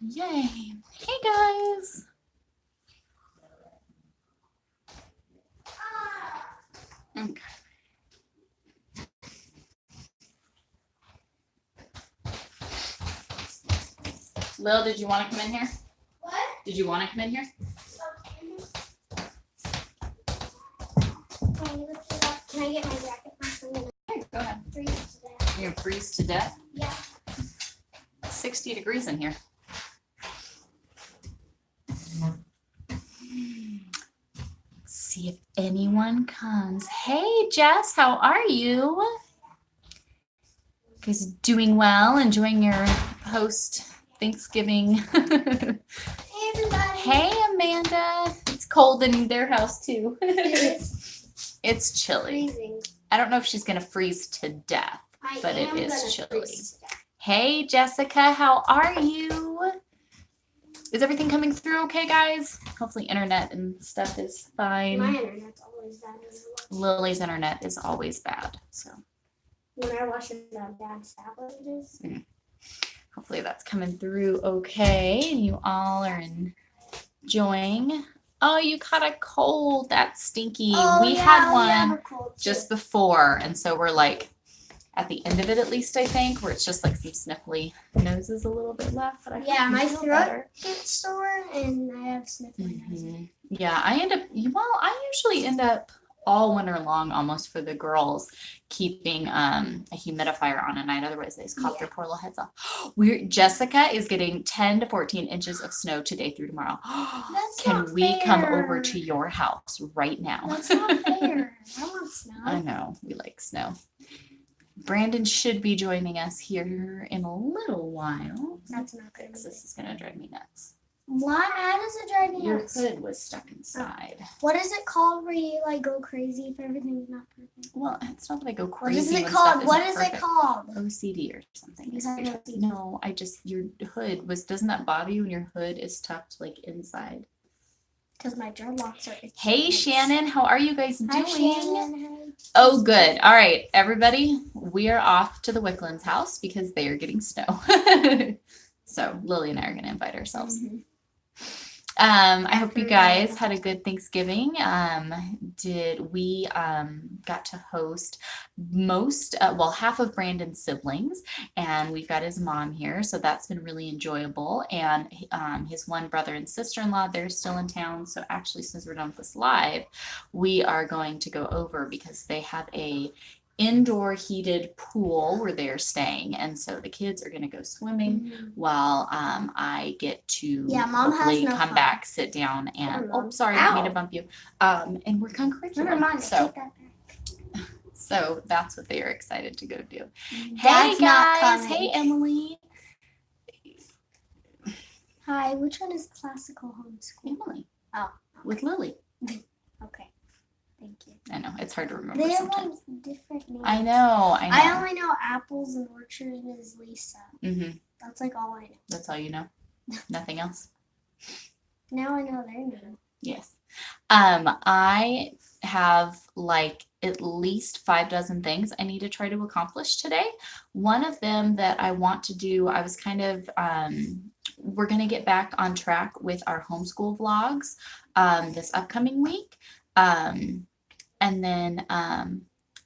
Yay. Hey guys. Okay. Lil, did you want to come in here? What? Did you want to come in here? Can I get my jacket first? I'm gonna Hey, go ahead. freeze to death. You're gonna freeze to death? Yeah. It's 60 degrees in here. Let's see if anyone comes. Hey Jess, how are you? Guys doing well? Enjoying your post Thanksgiving? Hey everybody. Hey Amanda. It's cold in their house too. It's It's chilly. freezing. I don't know if she's gonna freeze to death. But it is gonna chilly. freeze to death. Hey Jessica, how are you? Is everything coming through okay, guys? Hopefully internet and stuff is fine. My internet's always bad. Lily's internet is always bad, so When I watch it on dad's tablet, it is. hopefully that's coming through okay. And you all are enjoying. Oh, you caught a cold. That's stinky. We had one just before, and so we're like at the end of it, at least I think, where it's just like some sniffly noses a little bit left. But I Yeah, hope you my feel throat better. gets sore and I have sniffling noses. Mhm. Yeah, I usually end up all winter long almost for the girls keeping a humidifier on at night. Otherwise they just cough their poor little heads off. Jessica is getting 10 to 14 inches of snow today through tomorrow. That's Can not we come fair. over to your house right now? That's not fair. I want snow. I know, we like snow. Brandon should be joining us here in a little while. That's not good. This is gonna drive me nuts. Why? How does it drive me Your nuts? hood was stuck inside. What is it called where you like go crazy if everything's not perfect? Well, it's not that I go What crazy. is it when called? stuff What isn't is it perfect. called? OCD or something. You is have what you're- OCD. No, your hood doesn't that bother you when your hood is tucked like inside? Because my dreadlocks are itchy. Hey Shannon, how are you guys Hi, doing? Shannon. Oh, good. All right, everybody, we are off to the Wicklands house because they are getting snow. So Lily and I are going to invite ourselves. Mhm. I hope you guys had a good Thanksgiving. We got to host half of Brandon's siblings, and we've got his mom here, so that's been really enjoyable. And his one brother and sister-in-law, they're still in town. So actually, since we're done with this live, we are going to go over because they have a indoor heated pool where they're staying, and so the kids are going to go swimming Mhm. while I get to Yeah, Mom has hopefully no come fun. back, sit down, and Never oh, mind. sorry, I didn't mean to Ow. bump you. And work on curriculum. Never mind. I So, take that back. so that's what they are excited to go do. Dad's hey not guys, coming. hey Emily. Hi, which one is classical homeschool? Emily. Oh. With Lily. Okay. Thank you. I know it's hard to remember They have sometimes. like different names. I know. I only know apples and orchard is Lisa. Mm-hmm. That's like all I know. That's all you know. Nothing else. Now I know their name. Yes. I have like at least 6 things I need to try to accomplish today. One of them that I want to do, I was kind of, we're going to get back on track with our homeschool vlogs this upcoming week. And then,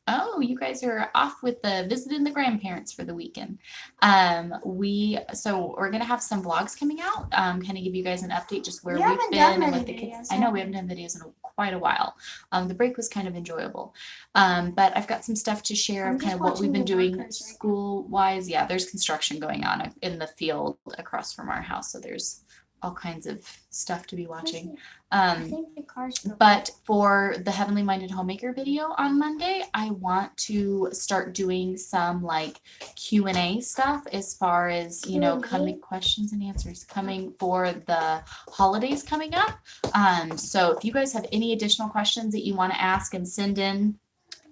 oh, you guys are off with the visiting the grandparents for the weekend. So we're gonna have some vlogs coming out, kind of give you guys an update just where We we've haven't done been and many what the kids. videos, I know have we haven't done videos in quite a while. The break was kind of enjoyable, but I've got some stuff to share I'm of kind just of what we've watching been the doing workers right now. school wise. Yeah, there's construction going on in the field across from our house, so there's all kinds of stuff to be watching. I think the car's broken. But for the Heavenly Minded Homemaker video on Monday, I want to start doing some like Q&A stuff as far as, you know, Q&A? coming questions and answers coming for the holidays coming up. So if you guys have any additional questions that you want to ask and send in,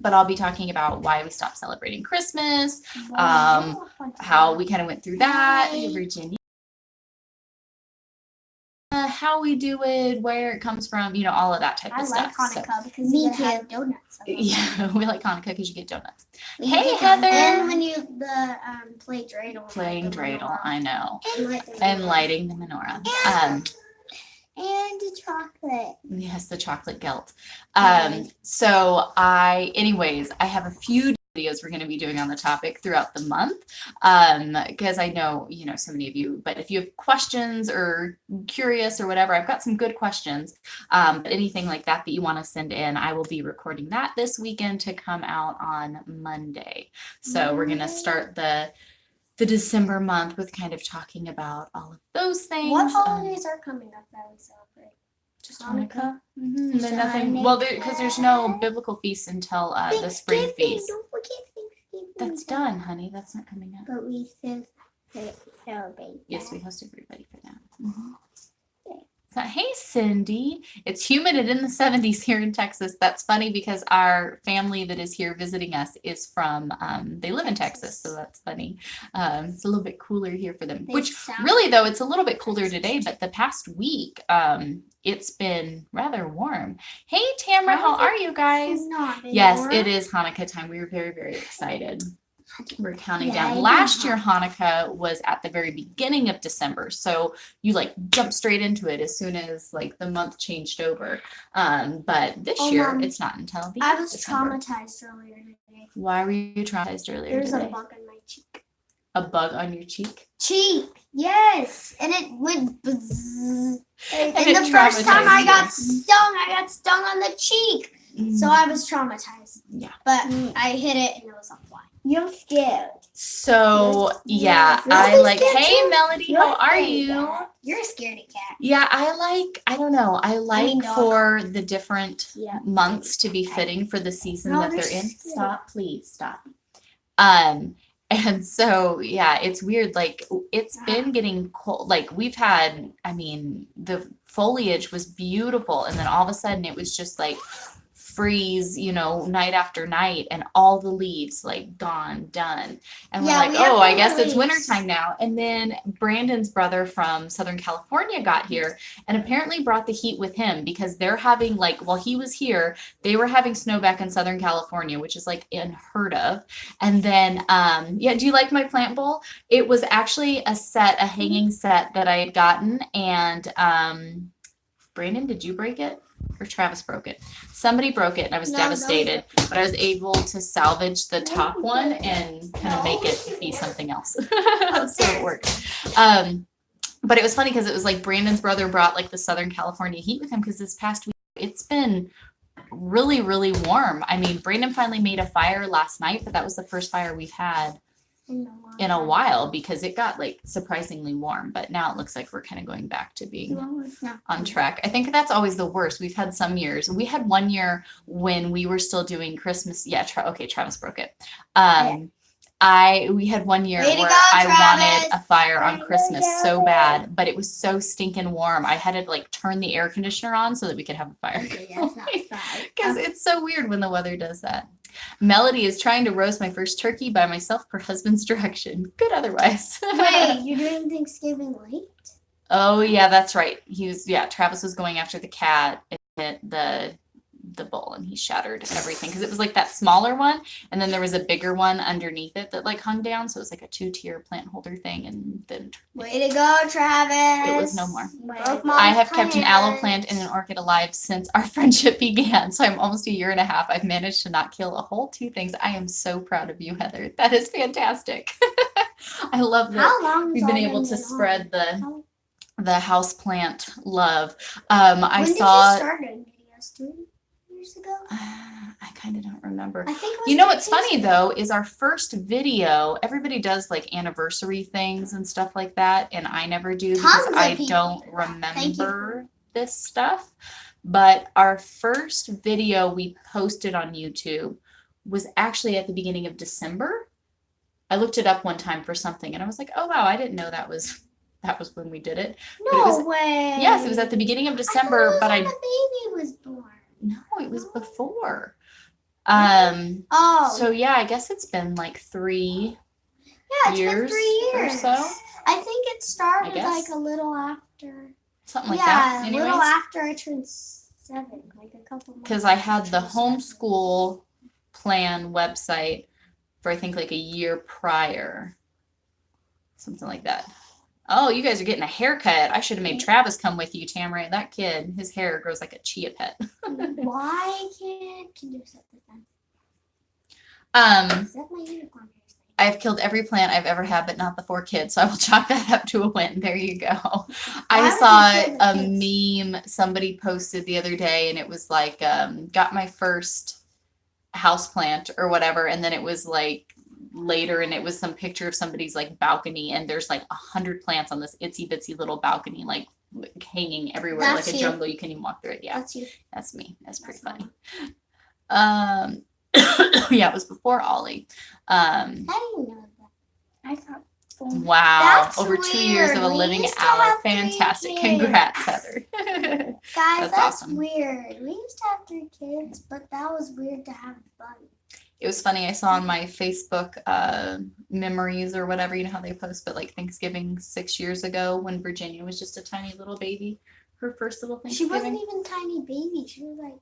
but I'll be talking about why we stopped celebrating Christmas, how we kind of went through that, Hi. Virginia. how we do it, where it comes from, all of that type I of like stuff. So, Hanukkah because you have donuts. yeah, we like Hanukkah because you get donuts. You Hey, get Heather. And when you play dreidel. Playing dreidel, I know. And lighting the menorah. And the chocolate. Yes, the chocolate gelt. Mhm. So anyways, I have a few videos we're going to be doing on the topic throughout the month, because I know, so many of you, but if you have questions or curious or whatever, I've got some good questions. But anything like that you want to send in, I will be recording that this weekend to come out on Monday. So we're going to start the December month with kind of talking about all of those things. What holidays are coming up that we celebrate? Just Hanukkah. Mm-hmm. And then nothing. Well, because there's no biblical feasts until the spring feast. Don't forget Thanksgiving. That's done, honey. That's not coming up. But we still celebrate. Yes, we hosted everybody for that. So, hey, Cindy. It's humid and in the 70s here in Texas. That's funny because our family that is here visiting us is from, they live in Texas, so that's funny. It's a little bit cooler here for them, which really, though, it's a little bit cooler today, but the past week, it's been rather warm. Hey, Tamara, how are you guys? Yes, it is Hanukkah time. We were very, very excited. We're counting down. Last year, Hanukkah was at the very beginning of December. So you jump straight into it as soon as the month changed over. But this year, Mom, it's not until the end I was December. Traumatized earlier today. Why were you traumatized earlier today? There's a bug on my cheek. A bug on your cheek? Yes. And it went buzz. And the first time I got stung on the cheek. So I was traumatized. Yeah. But I hit it and it was on fly. You're scared. So, yeah, hey, Melody, how are you? You're a scaredy cat. Yeah, I don't know. I like for the different months to be fitting for the season that they're in. Stop, please, stop. And so, yeah, it's weird. It's been getting cold. We've had, the foliage was beautiful. And then all of a sudden it was just freeze, night after night, and all the leaves gone, done. And we're I guess it's wintertime now. And then Brandon's brother from Southern California got here and apparently brought the heat with him because they're having while he was here, they were having snow back in Southern California, which is unheard of. And then, do you like my plant bowl? It was actually a hanging set that I had gotten. And, Brandon, did you break it? Or Travis broke it. Somebody broke it and I was devastated. But I was able to salvage the top one and kind of make it be something else. So it worked. But it was funny because it was Brandon's brother brought the Southern California heat with him because this past week it's been really, really warm. Brandon finally made a fire last night, but that was the first fire we've had in a while because it got surprisingly warm, but now it looks like we're kind of going back to being on track. I think that's always the worst. We've had some years. We had one year when we were still doing Christmas. Yeah, Travis broke it. We had one year where I wanted a fire on Christmas so bad, but it was so stinking warm. I had to turn the air conditioner on so that we could have a fire. Because it's so weird when the weather does that. Melody is trying to roast my first turkey by myself per husband's direction. Good otherwise. Wait, you're doing Thanksgiving late? Oh, yeah, that's right. Travis was going after the cat and hit the bowl and he shattered everything because it was that smaller one and then there was a bigger one underneath it that hung down, so it was a 2-tier plant holder thing. And then way to go, Travis. It was no more. I have kept an aloe plant and an orchid alive since our friendship began, so I'm almost a year and a half. I've managed to not kill a whole 2 things. I am so proud of you, Heather. That is fantastic. I love that we've been able to spread the house plant love. When did you start doing videos? 3 years ago? I kind of don't remember. I think it was what's funny though is our first video, everybody does anniversary things and stuff like that, and I never do because I don't remember this stuff. But our first video we posted on YouTube was actually at the beginning of December. I looked it up one time for something and I was like, oh wow, I didn't know that was when we did it. No way. Yes, it was at the beginning of December, but the baby was born. No, it was before. Oh. So yeah, I guess it's been 3 years. Been 3 years or so. I think it started a little after. something like yeah, that. a Anyways, little after I turned 7, like a couple months. because I had after the I turned 7. homeschool plan website for I think like a year prior, something like that. Oh, you guys are getting a haircut. I should have made Travis come with you, Tamara. That kid, his hair grows like a chia pet. Why can you set this down? Is that my unicorn hair? I've killed every plant I've ever had, but not the 4 kids. So I will chalk that up to a win. There you go. Why I would saw you kill the a kids? meme somebody posted the other day, and it was like, got my first house plant or whatever, and then it was like later, and it was some picture of somebody's like balcony, and there's like 100 plants on this itsy bitsy little balcony, like hanging everywhere, That's like a you. jungle. You can't even walk through it. Yeah, That's you. that's me. That's pretty That's funny. Yeah, it was before Ollie. How do you know that? I thought. Wow, That's over 2 years of a weird. We living used to hour. have 3 Fantastic. kids. Congrats, Heather. Guys, That's that's awesome. weird. We used to have 3 kids, but that was weird to have fun. It was funny. I saw on my Facebook memories or whatever, you know how they post, but like Thanksgiving 6 years ago when Virginia was just a tiny little baby, her first little She Thanksgiving. wasn't even tiny baby. She was like,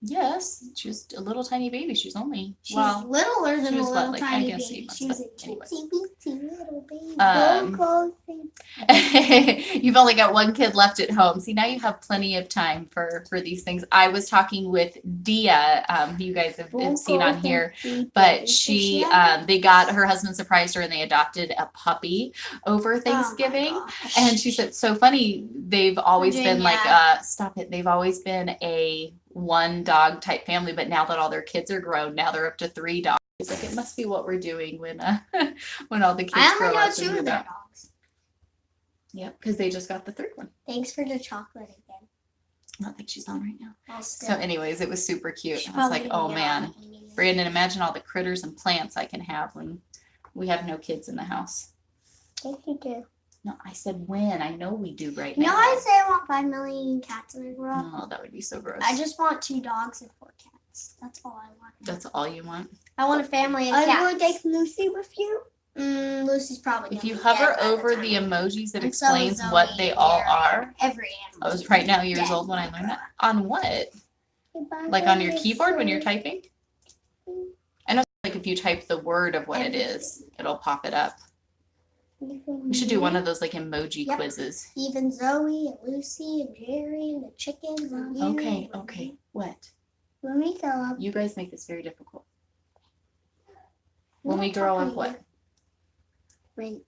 Yes, she was a little tiny baby. She's only, she's well, littler than she a was what, little like, I tiny guess baby. 8 months, She was a but anyway. teensy weensy little baby. Um, Go, go, you've only got 1 kid left at home. See, now you have plenty of time for these things. I was talking with Dia, who you guys have seen on here, but she, they got, her husband surprised her and they adopted a puppy over Thanksgiving. And she said, so funny, they've always been like, stop it. They've always been a 1 dog type family, but now that all their kids are grown, now they're up to 3 dogs. It's like, it must be what we're doing when when all the kids I grow only know up. 2 and of their move out. dogs. Yep, because they just got the 3rd one. Thanks for the chocolate again. I don't think she's on right now. I'll So still- anyways, it was super cute. She I was like, probably oh didn't man, know I'm eating Brandon, imagine all the critters and plants I can have when we have no kids in the house. it. Yes, you do. No, I said when. I know we do right You know, now. I say I want 5 million cats when I grow up. Oh, that would be so gross. I just want 2 dogs and 4 cats. That's all I want. That's all you want? I want a family of Are you cats. going to take Lucy with you? Lucy's probably. If gonna you be hover dead by over time the emojis, it And so explains is what Zoe they and all Gary. are. Every I animal. was right now years dead old when I by learned that. time. On what? Like on your keyboard when you're typing? I know like if you type the word of what it is, it'll pop it up. We should do one of those like emoji Yep. quizzes. Even Zoe and Lucy and Jerry and the chickens and you. Okay, and okay. What? When we grow up. You guys make this very difficult. When we'll we grow talk up, what? When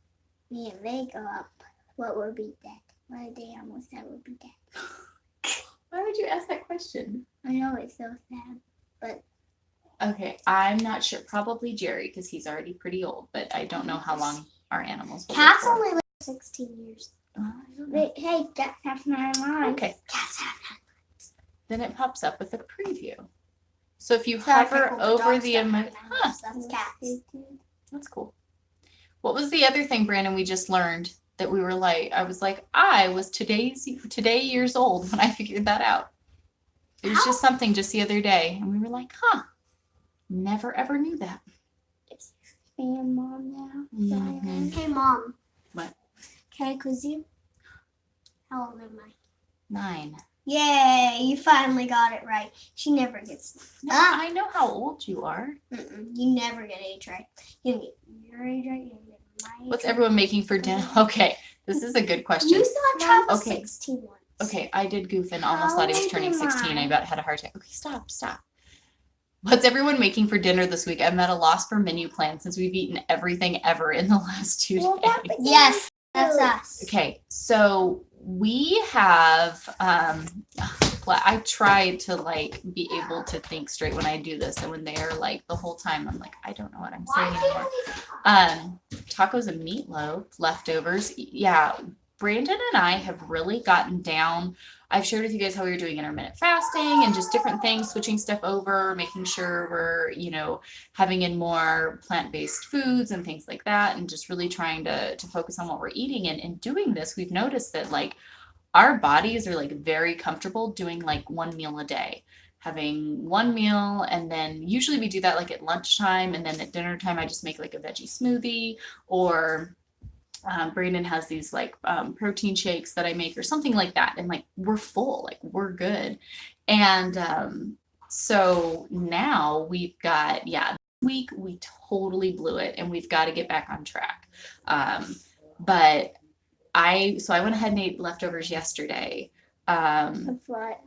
me and they grow up, what will be dead? What the animals that will be dead? Why would you ask that question? I know it's so sad. Okay, I'm not sure. Probably Jerry because he's already pretty old, but I don't know how long our animals will live Cats for. only live 16 years. I don't know. Hey, cats have 9 lives. Okay, Cats have then it pops up with a preview. So if you So I hover think over dogs the don't emoji, have lives, That's cats. that's cool. What was the other thing, Brandon, we just learned that we were like, I was like, I was today years old when I figured that out. It was just something just the other day. And we were like, huh, never ever knew that. Me and Mom now. Mhm. Hey, Mom. What? Can I quiz you? How old am I? 9. Yay, you finally got it right. She never gets. No, I know how old you are. You never get age right. You don't get your age right. You don't get my age What's right. everyone making for dinner? Okay, this is a good question. You saw Travis Okay. 16 once. Okay, I did goof and almost How thought he was old turning am 16. I I? about had a heart attack. Okay, stop. What's everyone making for dinner this week? I'm at a loss for menu plans since we've eaten everything ever in the last 2 Well, that days. Yes, that's us. Okay, so we have I try to like be able to think straight when I do this, and when they are like the whole time I'm like, I don't know what I'm saying anymore. Tacos and meatloaf, leftovers. Yeah, Brandon and I have really gotten down. I've shared with you guys how we were doing intermittent fasting and just different things, switching stuff over, making sure we're, having in more plant-based foods and things like that, and just really trying to focus on what we're eating. And in doing this, we've noticed that like our bodies are like very comfortable doing like 1 meal a day, having 1 meal, and then usually we do that like at lunchtime, and then at dinner time I just make like a veggie smoothie, or Brandon has these like protein shakes that I make or something like that. And like, we're full, like we're good. And so now we've got, yeah, this week we totally blew it and we've got to get back on track. But so I went ahead and ate leftovers yesterday. Of what?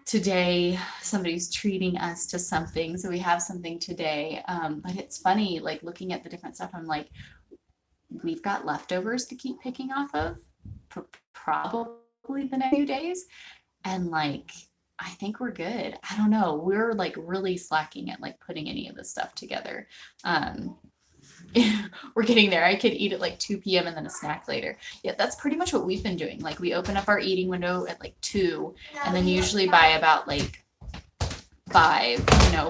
Today somebody's treating us to something, so we have something today. But it's funny, like looking at the different stuff, I'm like, we've got leftovers to keep picking off of for probably the next few days. And like, I think we're good. I don't know. We're like really slacking at like putting any of this stuff together. We're getting there. I could eat at like 2 p.m. and then a snack later. Yeah, that's pretty much what we've been doing. Like we open up our eating window at like 2, and then usually by about like 5,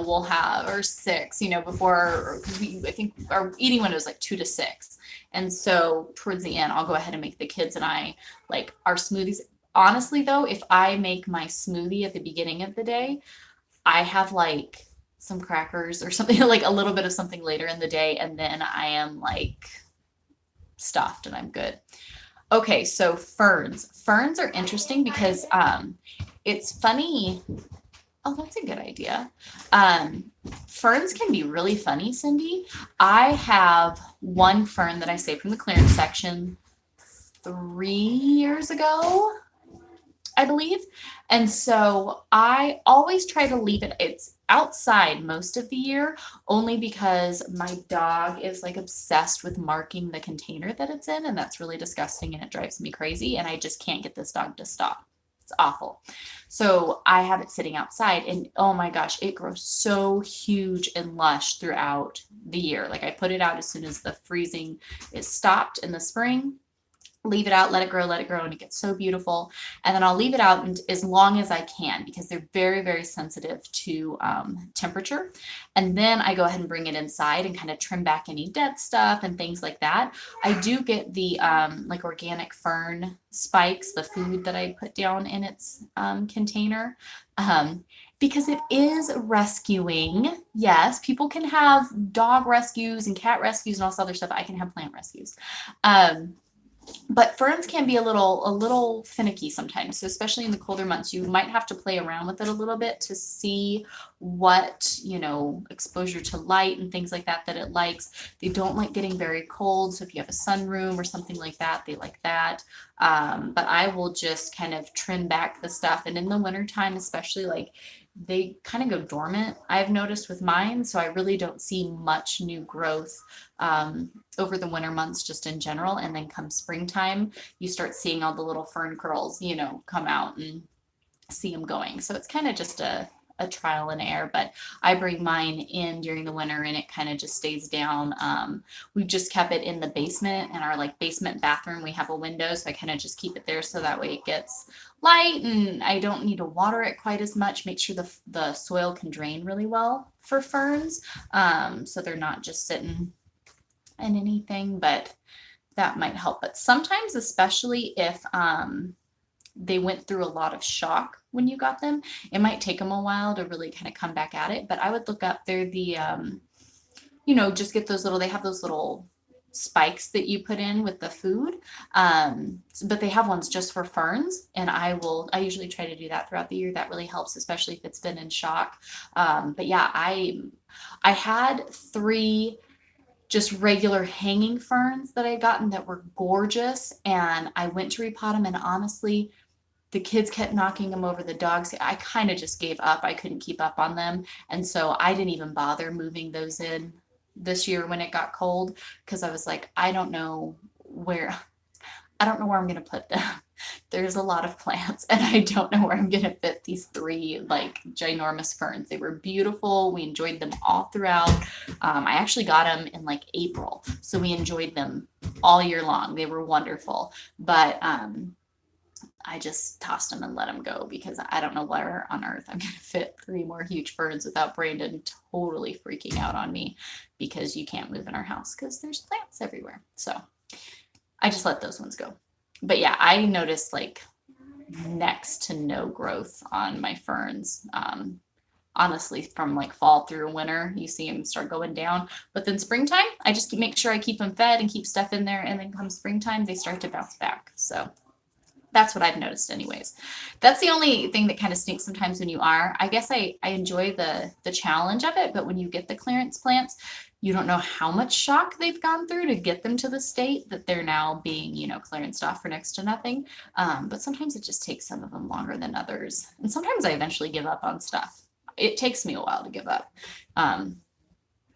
we'll have, or 6, before I think our eating window is like 2 to 6. And so towards the end, I'll go ahead and make the kids and I like our smoothies. Honestly though, if I make my smoothie at the beginning of the day, I have like some crackers or something, like a little bit of something later in the day. And then I am like stuffed and I'm good. Okay. So ferns are interesting because, it's funny. Oh, that's a good idea. Ferns can be really funny, Cindy. I have one fern that I saved from the clearance section 3 years ago, I believe. And so I always try to leave it. It's outside most of the year, only because my dog is like obsessed with marking the container that it's in. And that's really disgusting and it drives me crazy. And I just can't get this dog to stop. It's awful. So I have it sitting outside and oh my gosh, it grows so huge and lush throughout the year. Like I put it out as soon as the freezing is stopped in the spring, leave it out, let it grow, and it gets so beautiful. And then I'll leave it out as long as I can because they're very, very sensitive to temperature. And then I go ahead and bring it inside and kind of trim back any dead stuff and things like that. I do get the like organic fern spikes, the food that I put down in its container. Because it is rescuing. Yes, people can have dog rescues and cat rescues and all this other stuff. I can have plant rescues. But ferns can be a little finicky sometimes. So especially in the colder months, you might have to play around with it a little bit to see what, exposure to light and things like that it likes. They don't like getting very cold. So if you have a sunroom or something like that, they like that. But I will just kind of trim back the stuff. And in the wintertime, especially like they kind of go dormant, I've noticed with mine. So I really don't see much new growth over the winter months just in general. And then come springtime, you start seeing all the little fern curls, come out and see them going. So it's kind of just a trial and error, but I bring mine in during the winter and it kind of just stays down. We've just kept it in the basement, in our like basement bathroom. We have a window, so I kind of just keep it there so that way it gets light and I don't need to water it quite as much. Make sure the soil can drain really well for ferns, so they're not just sitting in anything, but that might help. But sometimes, especially if they went through a lot of shock when you got them, it might take them a while to really kind of come back at it. But I would look up, they're the, just get those they have those little spikes that you put in with the food. But they have ones just for ferns. And I usually try to do that throughout the year. That really helps, especially if it's been in shock. But yeah, I had 3 just regular hanging ferns that I had gotten that were gorgeous. And I went to repot them. And honestly, the kids kept knocking them over. The dogs, I kind of just gave up. I couldn't keep up on them. And so I didn't even bother moving those in this year when it got cold, because I was like, I don't know where I'm going to put them. There's a lot of plants and I don't know where I'm going to fit these 3 like ginormous ferns. They were beautiful. We enjoyed them all throughout. I actually got them in like April. So we enjoyed them all year long. They were wonderful. But I just tossed them and let them go because I don't know where on earth I'm going to fit 3 more huge ferns without Brandon totally freaking out on me because you can't move in our house because there's plants everywhere. So I just let those ones go. But yeah, I noticed like next to no growth on my ferns. honestly, from like fall through winter, you see them start going down. But then springtime, I just make sure I keep them fed and keep stuff in there. And then come springtime, they start to bounce back. So that's what I've noticed anyways. That's the only thing that kind of stinks sometimes when you are. I guess I enjoy the challenge of it, but when you get the clearance plants, you don't know how much shock they've gone through to get them to the state that they're now being, clearanced off for next to nothing. But sometimes it just takes some of them longer than others. And sometimes I eventually give up on stuff. It takes me a while to give up.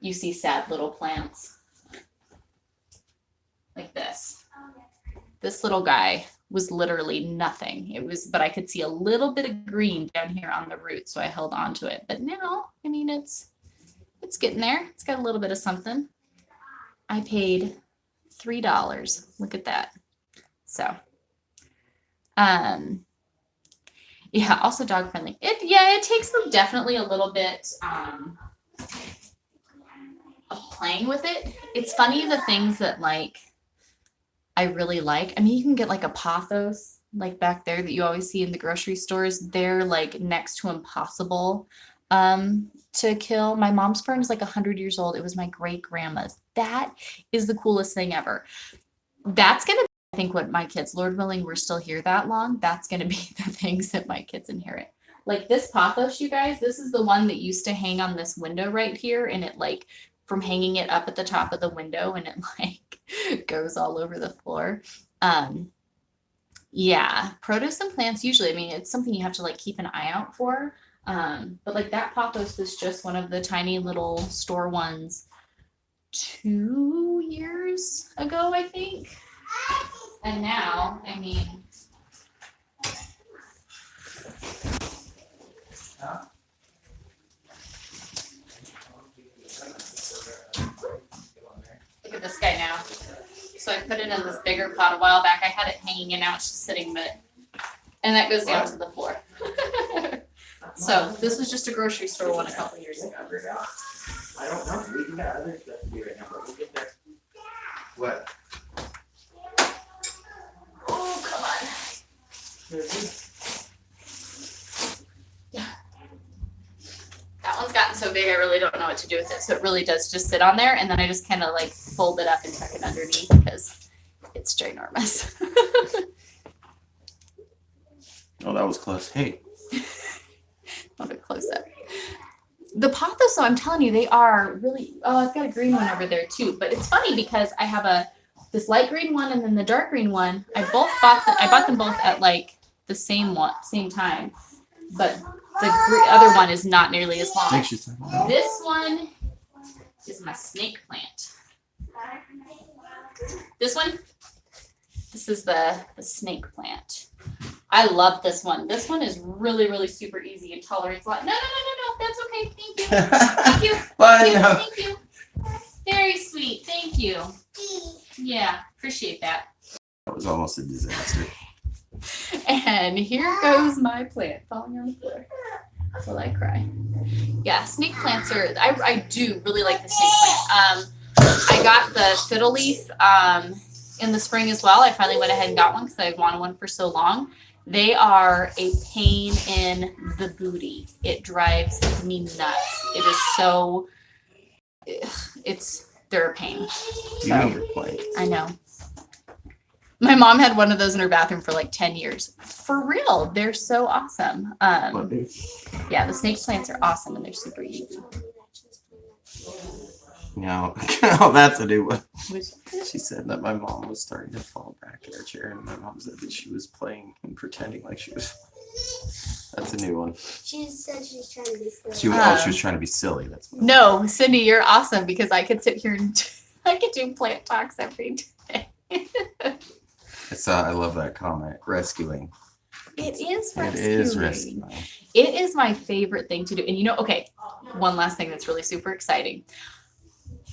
You see sad little plants like this. This little guy was literally nothing. But I could see a little bit of green down here on the root, so I held on to it. But now, I mean, it's getting there. It's got a little bit of something. I paid $3. Look at that. So, yeah, also dog friendly. It takes them definitely a little bit of playing with it. It's funny the things that like I really like. I mean, you can get like a pothos like back there that you always see in the grocery stores. They're like next to impossible to kill. My mom's fern is like 100 years old. It was my great grandma's. That is the coolest thing ever. That's gonna be, I think, what my kids, Lord willing, we're still here that long. That's gonna be the things that my kids inherit. Like this pothos, you guys. This is the one that used to hang on this window right here, and it like from hanging it up at the top of the window, and it like goes all over the floor. Yeah, produce and plants usually, I mean, it's something you have to like keep an eye out for. But like that pothos was just one of the tiny little store ones 2 years ago, I think. And now, I mean, look at this guy now. So I put it in this bigger pot a while back. I had it hanging and now it's just sitting, and that goes down to the floor. So this was just a grocery store one a couple years ago. I don't know. We got other stuff to do right now, but we'll get there. What? Oh, come on. Yeah. That one's gotten so big I really don't know what to do with it. So it really does just sit on there, and then I just kind of like fold it up and tuck it underneath because it's ginormous. Oh, that was close. Hey. A little bit close up. The pothos, so I'm telling you, they are really. Oh, I've got a green one over there too. But it's funny because I have this light green one and then the dark green one. I bought them both at like the same time, but the other one is not nearly as long. This one is my snake plant. This is the snake plant. I love this one. This one is really, really super easy and tolerance a lot. No, that's okay. Thank you. Thank you. Thank you. Very sweet. Thank you. Yeah, appreciate that. That was almost a disaster. And here goes my plant falling on the floor. Will I cry? Yeah, snake plants are, I do really like the snake plant. I got the fiddle leaf in the spring as well. I finally went ahead and got one because I've wanted one for so long. They are a pain in the booty. It drives me nuts. It is so, they're a pain. You know your plants. I know. My mom had one of those in her bathroom for like 10 years. For real. They're so awesome. Yeah, the snake plants are awesome and they're super easy. No, that's a new one. She said that my mom was starting to fall back in her chair, and my mom said that she was playing and pretending like she was. That's a new one. She said she's trying to be silly. She was trying to be silly. That's what No, Cindy, you're awesome because I could sit here and I could do plant talks every day. I love that comment. Rescuing. It is rescuing. It is rescuing. It is my favorite thing to do. And okay, one last thing that's really super exciting.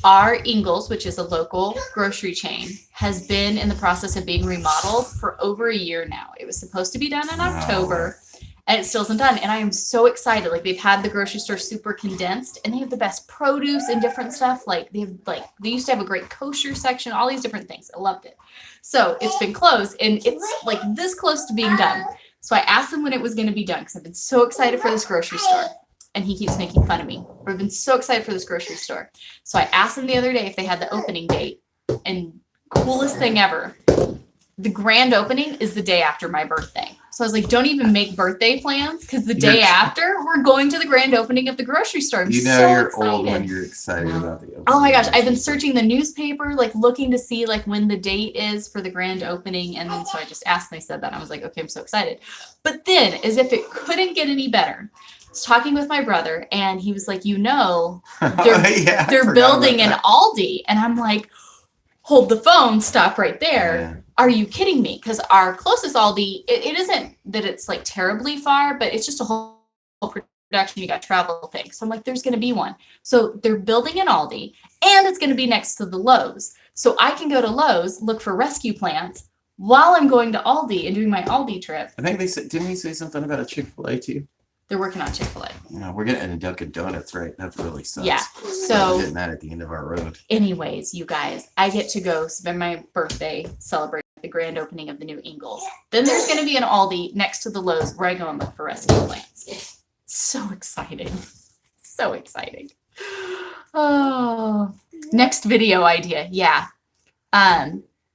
Our Ingles, which is a local grocery chain, has been in the process of being remodeled for over a year now. It was supposed to be done in October, and it still isn't done. And I am so excited. Like, they've had the grocery store super condensed, and they have the best produce and different stuff. Like, they used to have a great kosher section, all these different things. I loved it. So it's been closed, and it's like this close to being done. So I asked them when it was going to be done because I've been so excited for this grocery store. and he keeps making fun of me. I've been so excited for this grocery store. So I asked him the other day if they had the opening date, and coolest thing ever, the grand opening is the day after my birthday. So I was like, don't even make birthday plans, because the day after we're going to the grand opening of the grocery store. I'm You know so you're excited. old when you're excited about the opening. Oh my gosh, I've been searching the newspaper, like looking to see like when the date is for the grand opening. And then so I just asked and they said that. I was like, okay, I'm so excited. But then, as if it couldn't get any better, I was talking with my brother and he was like, you know, Yeah, I they're forgot building an about Aldi. And I'm like, hold the phone, stop right that. there. Yeah. Are you kidding me? Because our closest Aldi, it isn't that it's like terribly far, but it's just a whole production. You got travel things. So I'm like, there's going to be one. So they're building an Aldi and it's going to be next to the Lowe's. So I can go to Lowe's, look for rescue plants while I'm going to Aldi and doing my Aldi trip. I think they said, didn't he say something about a Chick-fil-A too? They're working on Chick-fil-A. No, we're getting a Dunkin' Donuts, right? That really sucks. Yeah. We're So getting that at the end of our road. anyways, you guys, I get to go spend my birthday celebrating the grand opening of the new Ingles. Then there's going to be an Aldi next to the Lowe's where I go and look for rescue plants. So exciting. So exciting. Oh, next video idea. Yeah.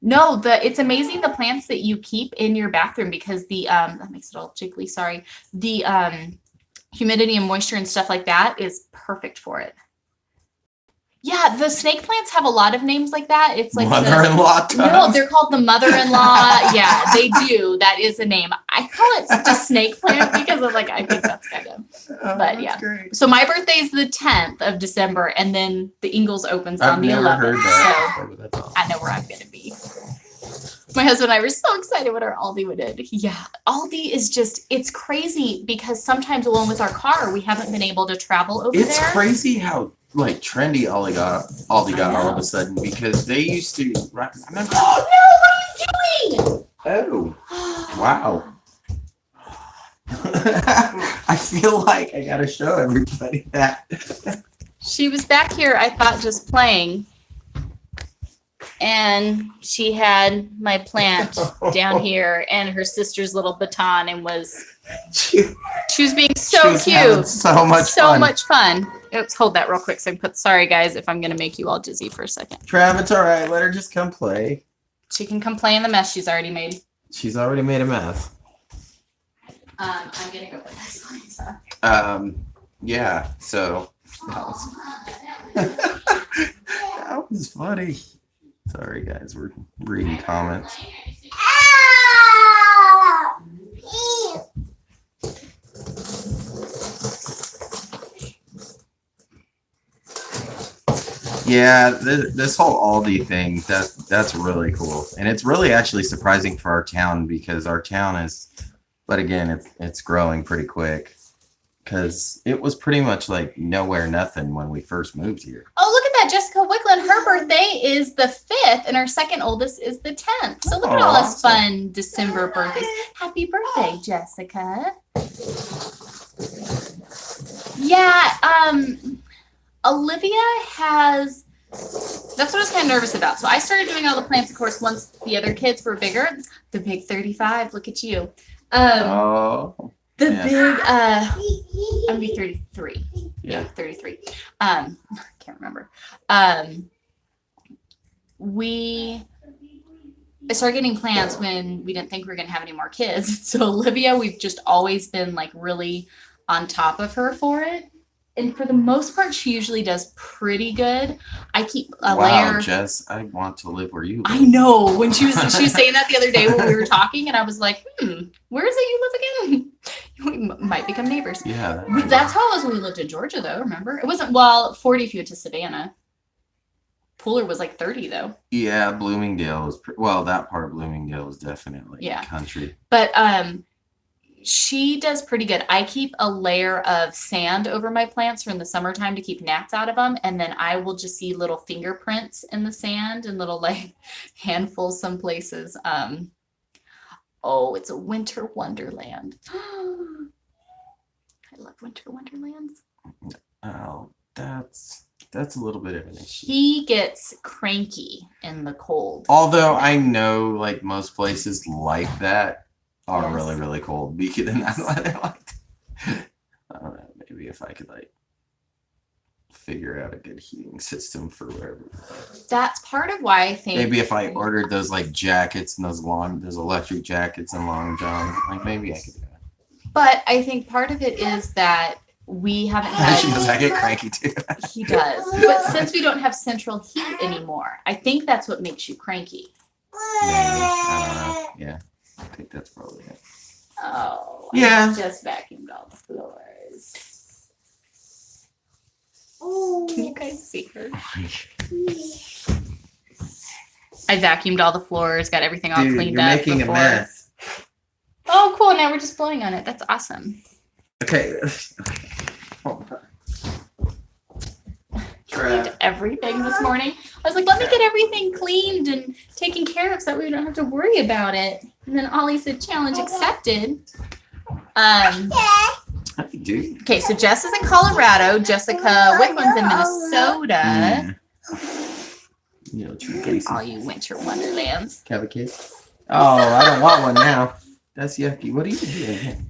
No, it's amazing the plants that you keep in your bathroom, because the that makes it all jiggly, sorry. The humidity and moisture and stuff like that is perfect for it. Yeah, the snake plants have a lot of names like that. It's like Mother-in-law no, tubs. they're called the mother-in-law. Yeah, they do. That is a name. I call it just snake plant because of like, I think that's kind of. Oh, but that's yeah. great. So my birthday is the 10th of December, and then the Ingles opens I've on the never 11th. heard that. So before, but that's awesome. I know where I'm gonna be. My husband and I were so excited when our Aldi went in. Yeah, Aldi is just, it's crazy because sometimes along with our car, we haven't been able to travel over It's there. crazy how like trendy Aldi got all of a sudden, because they used to. Remember? Oh no, what are you doing? Oh, wow. I feel like I gotta show everybody that. She was back here, I thought, just playing. And she had my plant down here and her sister's little baton and she was being so She was having cute. so much So fun. much fun. Oops, hold that real quick so I can put, sorry guys if I'm gonna make you all dizzy for a second. Trav, it's all right. Let her just come play. She can come play in the mess she's already made. She's already made a mess. I'm gonna go with this one. So. Yeah. So that was funny. Sorry, guys. We're reading comments. Yeah, this whole Aldi thing, that's really cool. And it's really actually surprising for our town, because our town is, but again, it's growing pretty quick, because it was pretty much like nowhere, nothing when we first moved here. Oh, look at that, Jessica Wicklund. Her birthday is the 5th, and our second oldest is the 10th. So look at all this awesome. fun December birthdays. Happy birthday, Jessica. Yeah, Olivia has, that's what I was kind of nervous about. So I started doing all the plants, of course, once the other kids were bigger. The big 35, look at you. Oh, The yeah. big, I'm gonna be 33. Yeah. 33. Can't remember. I started getting plants when we didn't think we were gonna have any more kids. So Olivia, we've just always been like really on top of her for it. And for the most part, she usually does pretty good. I keep a wow, layer. Jess, I want to live where you live. I know. When she was saying that the other day when we were talking, and I was like, where is it you live again? We might become neighbors. Yeah. That's how it was when we lived in Georgia, though. Remember, it wasn't 40 if you went to Savannah. Pooler was like 30 though. Yeah, Bloomingdale was that part of Bloomingdale was definitely country. But she does pretty good. I keep a layer of sand over my plants in the summertime to keep gnats out of them, and then I will just see little fingerprints in the sand and little like handfuls some places. Oh, it's a winter wonderland. I love winter wonderlands. Oh, that's a little bit of an issue. He gets cranky in the cold. Although I know like most places like that are Yes. really, really cold. Because I don't know, maybe. maybe if I could like figure out a good heating system for wherever. That's part of why I think Maybe if I ordered those like jackets and those electric jackets and long johns, like maybe I could do that. But I think part of it is that we haven't She had. goes, I get cranky too. He does. But since we don't have central heat anymore, I think that's what makes you cranky. Maybe. I don't know. Yeah. I think that's probably it. Oh, Yeah. I just vacuumed all the floors. Can you guys see her? I vacuumed all the floors, got everything all Dude, cleaned you're up. making before. a mess. Oh, cool. Now we're just blowing on it. That's awesome. Okay. Hold on. Cleaned everything this morning. I was like, let me get everything cleaned and taken care of so that we don't have to worry about it. And then Ollie said, challenge accepted. Dude. Okay, so Jess is in Colorado. Jessica Wickland's in Minnesota. You know, true Casey. All you winter wonderlands. Have a kiss? Oh, I don't want one now. That's yucky. What are you doing?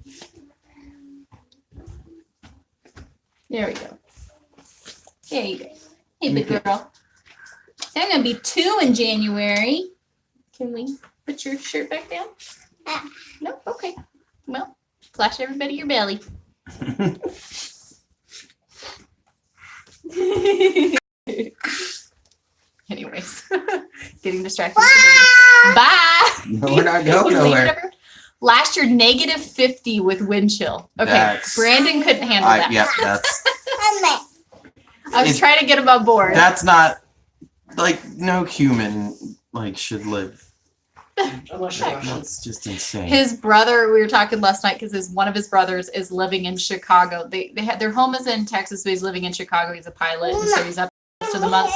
There we go. There you go. Hey, big girl. So I'm gonna be 2 in January. Can we put your shirt back down? No? Okay. Well, flash everybody your belly. Anyways, getting distracted. With the baby. Bye. No, we're not going Can we leave it nowhere. over? Last year, -50 with wind chill. Okay, That's- Brandon couldn't handle that. Yep, that's I was trying to get him on board. that's not like no human like should live. That's just insane. His brother, we were talking last night because one of his brothers is living in Chicago. They had their home is in Texas, but he's living in Chicago. He's a pilot, and so he's up most of the month.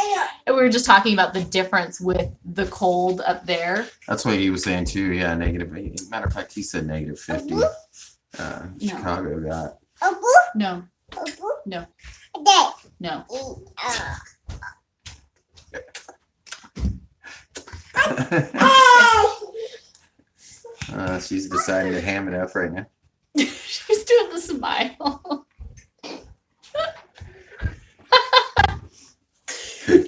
And we were just talking about the difference with the cold up there. That's what he was saying too. Yeah, -80. Matter of fact, he said -50. Chicago got. No, no. She's deciding to ham it up right now. She's doing the smile.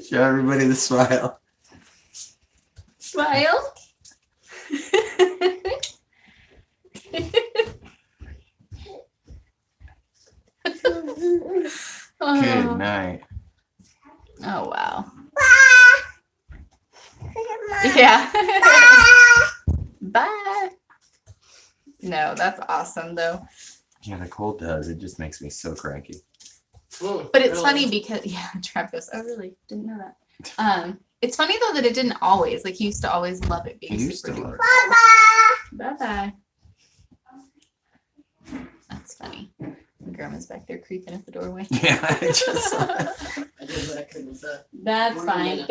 Show everybody the smile. Smile. Good night. Oh wow. Yeah. Bye. No, that's awesome though. Yeah, the cold does. It just makes me so cranky. But it's funny because Trav goes, oh really? Didn't know that. It's funny though that it didn't always. Like he used to always love it being He used super to duper. love Bye bye. That's funny. Grandma's back there creeping at the doorway. Yeah, I just saw that. That's fine.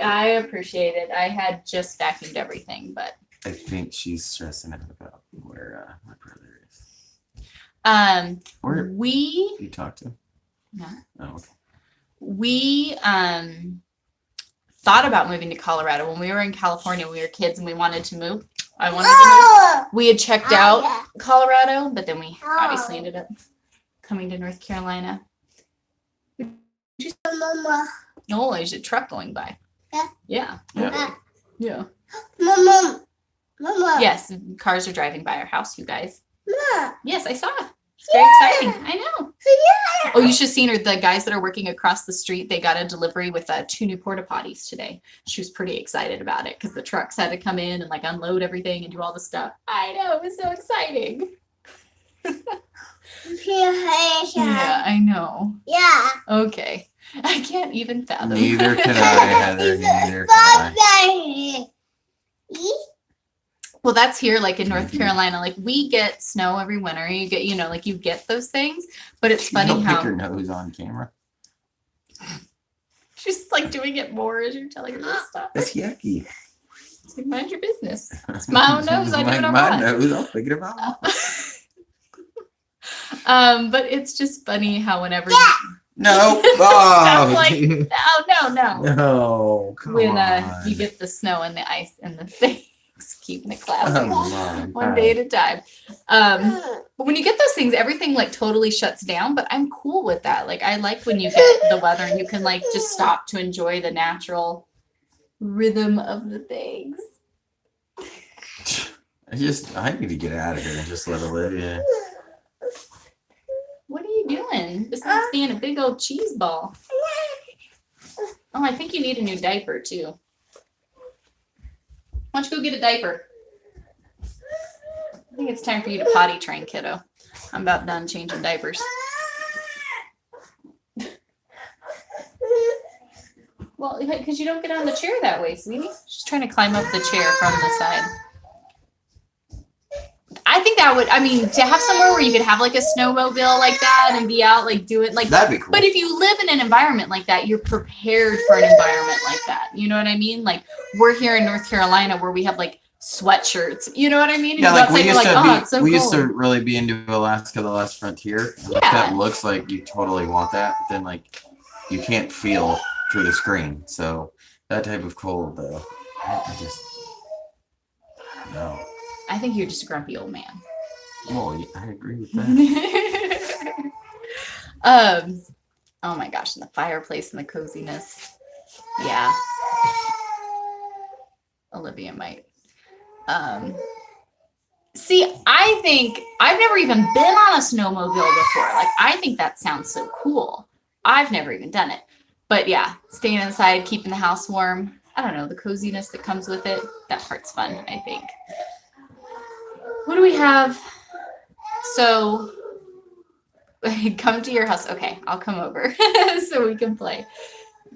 I appreciate it. I had just vacuumed everything, but I think she's stressing out about where my brother is. Where we you talk to him? No. Oh, okay. we thought about moving to Colorado when we were in California. We were kids and we wanted to move. I wanted to move. We had checked out Colorado, but then we obviously ended up coming to North Carolina. Mama. No, there's a truck going by. Yeah. Yeah. Yeah. Mama. Mama. Yes, cars are driving by our house, you guys. Mama. Yes, I saw it. It's very exciting. I know. Oh, you should have seen her. The guys that are working across the street, they got a delivery with 2 new porta potties today. She was pretty excited about it because the trucks had to come in and like unload everything and do all the stuff. I know. It was so exciting. Yeah, I know. Yeah. Okay. I can't even fathom. Neither can I, Heather. Neither can I. Well, that's here, like in North Carolina. Like we get snow every winter. You get, like you get those things. But it's funny Don't pick how your nose on camera. she's like doing it more as you're telling her this stuff. That's yucky. It's like, mind your business. It's my own nose. I do what I my want. nose. I'll pick it about. But it's just funny how whenever No. Stop, Oh, like, dude. no. No. Come When on. you get the snow and the ice and the things. keeping it classy. Oh, Mom. One day at a time. But when you get those things, everything like totally shuts down. But I'm cool with that. Like I like when you get the weather and you can like just stop to enjoy the natural rhythm of the things. I need to get out of here and just let Olivia. What are you doing? Besides being a big old cheese ball. Oh, I think you need a new diaper too. Why don't you go get a diaper? I think it's time for you to potty train, kiddo. I'm about done changing diapers. Well, because you don't get on the chair that way, sweetie. She's trying to climb up the chair from the side. I think that would, I mean, to have somewhere where you could have like a snowmobile like that and be out like doing like That'd be cool. But if you live in an environment like that, you're prepared for an environment like that. You know what I mean? Like we're here in North Carolina where we have like sweatshirts. You know what I mean? And Yeah, you go like we outside, used you're to "Oh, it's so we used to cold." really be into Alaska, the last frontier. And if Yeah. that looks like you totally want that, then like you can't feel through the screen. So that type of cold though, I just no. I think you're just a grumpy old man. Well, I agree with that. Oh my gosh, and the fireplace and the coziness. Yeah. Olivia might. See, I think I've never even been on a snowmobile before. Like, I think that sounds so cool. I've never even done it. But yeah, staying inside, keeping the house warm. I don't know, the coziness that comes with it. That part's fun, I think. What do we have? So, come to your house. Okay, I'll come over so we can play.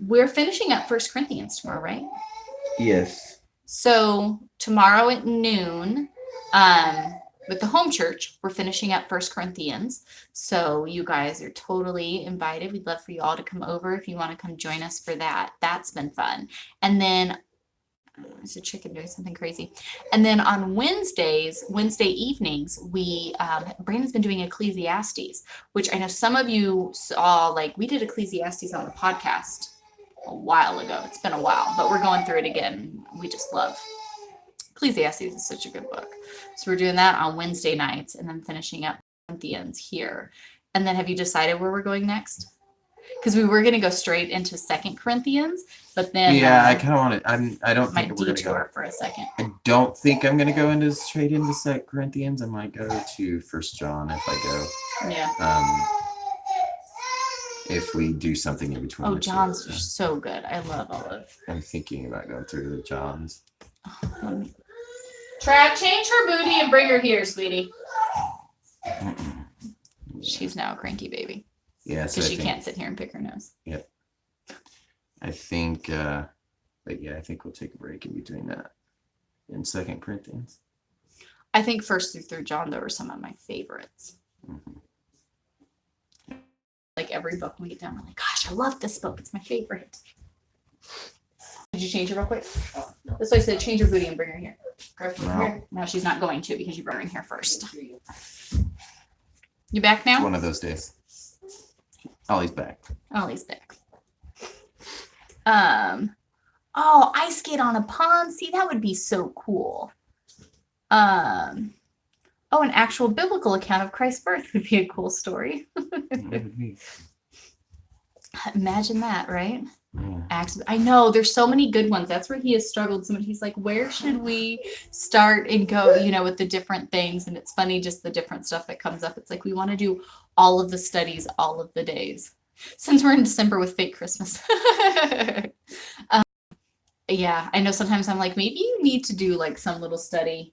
We're finishing up 1 Corinthians tomorrow, right? Yes. So tomorrow at noon, with the home church, we're finishing up 1 Corinthians. So you guys are totally invited. We'd love for you all to come over if you want to come join us for that. That's been fun. And then there's a chicken doing something crazy. And then on Wednesday evenings, Brandon's been doing Ecclesiastes, which I know some of you saw, like we did Ecclesiastes on the podcast a while ago. It's been a while, but we're going through it again. We just love Ecclesiastes. Is such a good book. So we're doing that on Wednesday nights and then finishing up Corinthians here. And then have you decided where we're going next? Because we were going to go straight into 2 Corinthians, but then Yeah, I kind of want to. I don't might think we're gonna go. detour for a second. I don't think I'm gonna go into straight into 2 Corinthians. I might go to 1 John if I go. Yeah. If we do something in between. Oh, the two. John's so good. I love Olive. I'm thinking about going through the Johns. Track, change her booty and bring her here, sweetie. Mm-mm. She's now a cranky baby Yeah, so because I she think, can't sit here and pick her nose. I think, but yeah, I think we'll take a break in between that in 2 Corinthians. I think 1st through John, though, are some of my favorites. Mhm. Like every book we get down, I'm like, gosh, I love this book. It's my favorite. Did you change it real quick? That's why I said change her booty and bring her here. No. No, she's not going to because you brought her in here first. You back now? One of those days. Ollie's back. Ollie's back. Oh, ice skate on a pond. See, that would be so cool. Oh, an actual biblical account of Christ's birth would be a cool story. Imagine that, right? Yeah. I know there's so many good ones. That's where he has struggled so much. He's like, where should we start and go, with the different things? And it's funny, just the different stuff that comes up. It's like, we want to do all of the studies, all of the days, since we're in December with fake Christmas. Yeah, I know sometimes I'm like, maybe you need to do like some little study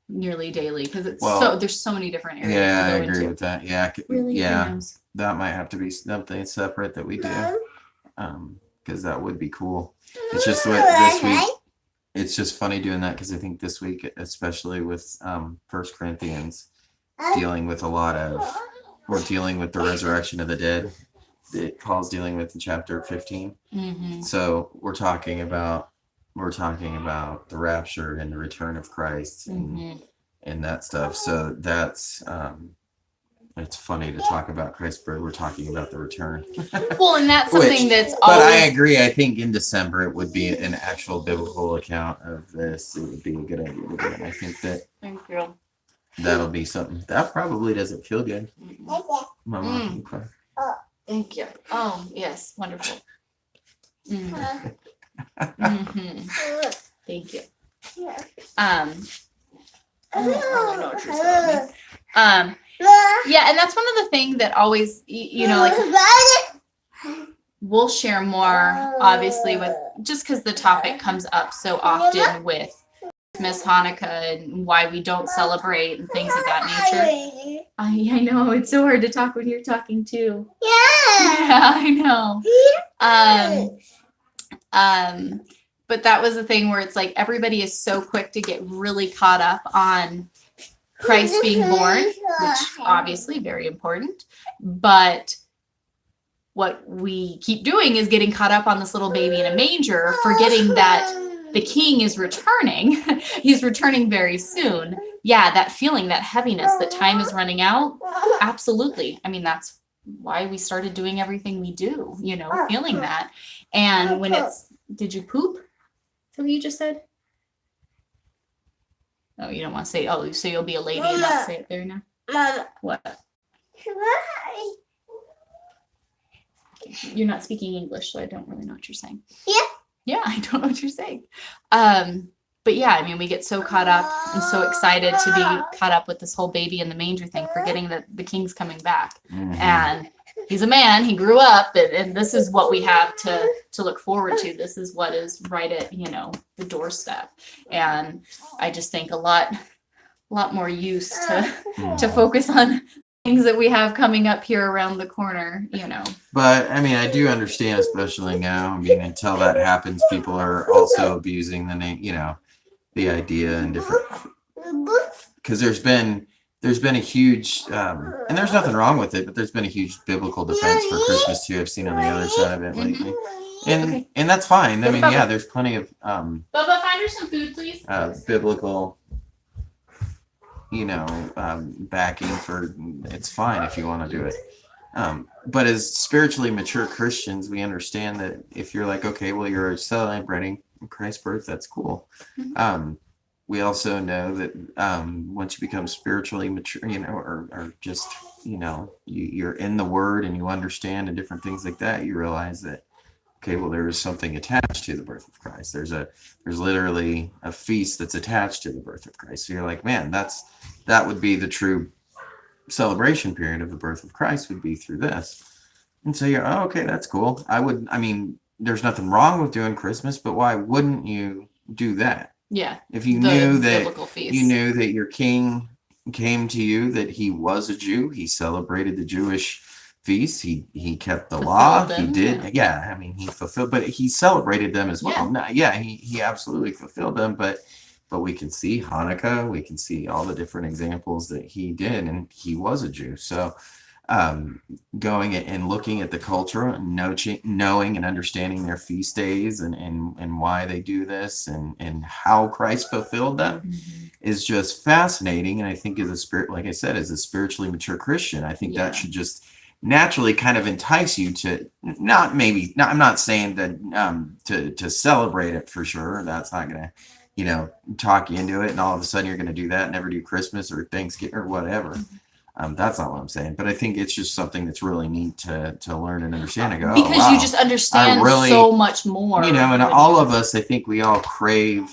nearly daily because it's there's so many different areas. Yeah, I to go agree into. with that. Yeah, Really? yeah, Who knows? that might have to be something separate that we do, because that would be cool. It's just this week. It's just funny doing that because I think this week, especially with 1 Corinthians, dealing with we're dealing with the resurrection of the dead that Paul's dealing with in chapter 15. Mm-hmm. So we're talking about the rapture and the return of Christ and Mm-hmm. and that stuff. So that's it's funny to talk about Christ's birth. We're talking about the return. Well, and that's Which- something that's But I always agree. I think in December it would be an actual biblical account of this. It would be a good idea to do it. I think Thank you. that'll be something. That probably doesn't feel good. Mama, Mm. you cry. Thank you. Oh, yes, wonderful. Mhm. Thank you. I don't really know what you're telling me. Yeah, and that's one of the things that always, like we'll share more, obviously, with just because the topic comes up so often with Miss Hanukkah and why we don't celebrate and things of that nature. I know it's so hard to talk when you're talking too. Yeah, I know. But that was the thing where it's like everybody is so quick to get really caught up on Christ being born, which obviously very important. But what we keep doing is getting caught up on this little baby in a manger, forgetting that the king is returning. He's returning very soon. Yeah, that feeling, that heaviness, that time is running out. Absolutely. I mean, that's why we started doing everything we do, feeling that. And when did you poop? Is that what you just said? Oh, you don't want to say, oh, so you'll be a lady and not say it there now? Mama, What? You're not speaking English, so I don't really know what you're saying. Yeah. Yeah, I don't know what you're saying. But yeah, I mean, we get so caught up and so excited to be caught up with this whole baby in the manger thing, forgetting that the king's coming back. Mhm. And he's a man, he grew up, and this is what we have to look forward to. This is what is right at, the doorstep. And I just think a lot more use to focus on things that we have coming up here around the corner, But I mean, I do understand, especially now. I mean, until that happens, people are also abusing the name, the idea and different. Because there's been a huge, and there's nothing wrong with it, but there's been a huge biblical defense for Christmas too. I've seen on the other side of it lately, and that's fine. I mean, yeah, there's plenty of Bubba, find her some food, please. biblical, backing for it's fine if you want to do it. But as spiritually mature Christians, we understand that if you're like, okay, well, you're celebrating Christ's birth, that's cool. We also know that once you become spiritually mature, or just, you're in the Word and you understand and different things like that, you realize that, okay, well, there is something attached to the birth of Christ. There's literally a feast that's attached to the birth of Christ. So you're like, man, that would be the true celebration period of the birth of Christ would be through this. And so you're, oh, okay, that's cool. I mean, there's nothing wrong with doing Christmas, but why wouldn't you do that? Yeah. If you knew that your king came to you, that he was a Jew, he celebrated the Jewish feasts, he kept the law, them, he did, yeah. I mean, he fulfilled, but he celebrated them as well. He absolutely fulfilled them, but we can see Hanukkah, we can see all the different examples that he did, and he was a Jew. So going and looking at the culture and knowing and understanding their feast days and why they do this and how Christ fulfilled them is just fascinating. And I think as a spiritually mature Christian, I think that should just naturally kind of entice you to I'm not saying that to celebrate it for sure. That's not gonna talk you into it, and all of a sudden you're going to do that and never do Christmas or Thanksgiving or whatever. That's not what I'm saying, but I think it's just something that's really neat to learn and understand and go, because you just understand so much more, and all of us, I think we all crave,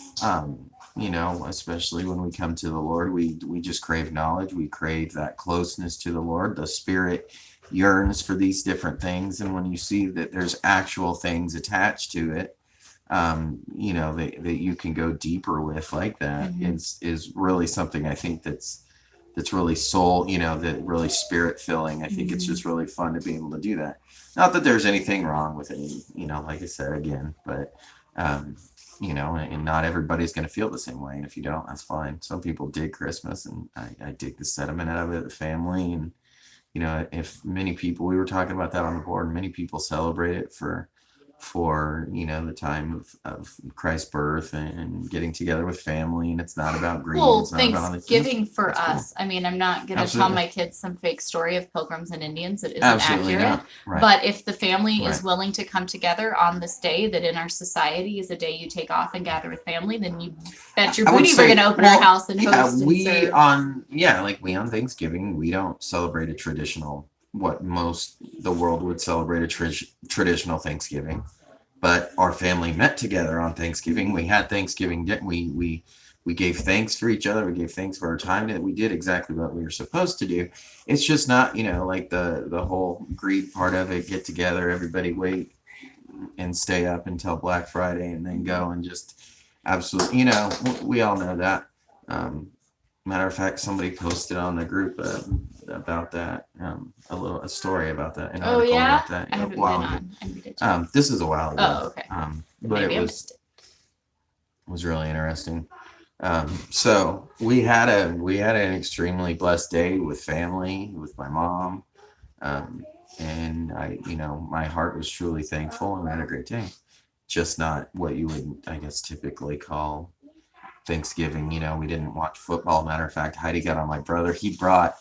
especially when we come to the Lord, we just crave knowledge. We crave that closeness to the Lord. The Spirit yearns for these different things, and when you see that there's actual things attached to it, that you can go deeper with like that is really something I think that's really soul, that really spirit filling. I think it's just really fun to be able to do that. Not that there's anything wrong with it, like I said again, but and not everybody's going to feel the same way. And if you don't, that's fine. Some people dig Christmas, and I dig the sentiment of it, the family, and if many people, we were talking about that on the board, many people celebrate it for for, the time of Christ's birth and getting together with family, and it's not about greed. Well, It's not about all these Thanksgiving things. for That's cool. us. I mean, I'm not going to tell Absolutely. my kids some fake story of pilgrims and Indians that isn't Absolutely accurate. not. Right. But if the family is Right. willing to come together on this day that in our society is a day you take off and gather with family, then you bet your I would booty we're say- going to open well, our house and Yeah, host and serve. we on Thanksgiving, we don't celebrate a traditional, what most the world would celebrate a traditional Thanksgiving. But our family met together on Thanksgiving. We had Thanksgiving. We gave thanks for each other. We gave thanks for our time. And we did exactly what we were supposed to do. It's just not, like the whole greed part of it. Get together, everybody wait and stay up until Black Friday, and then go and just absolutely. We all know that. Matter of fact, somebody posted on the group about that. A story about that. An Oh, article yeah? about that. I haven't been while ago. on. I need to check. This is a while ago. Oh, okay. But Maybe I it missed it. was really interesting. So we had an extremely blessed day with family, with my mom, and my heart was truly thankful, and we had a great day. Just not what you would, I guess, typically call Thanksgiving. We didn't watch football. Matter of fact, Heidi got on my brother. He brought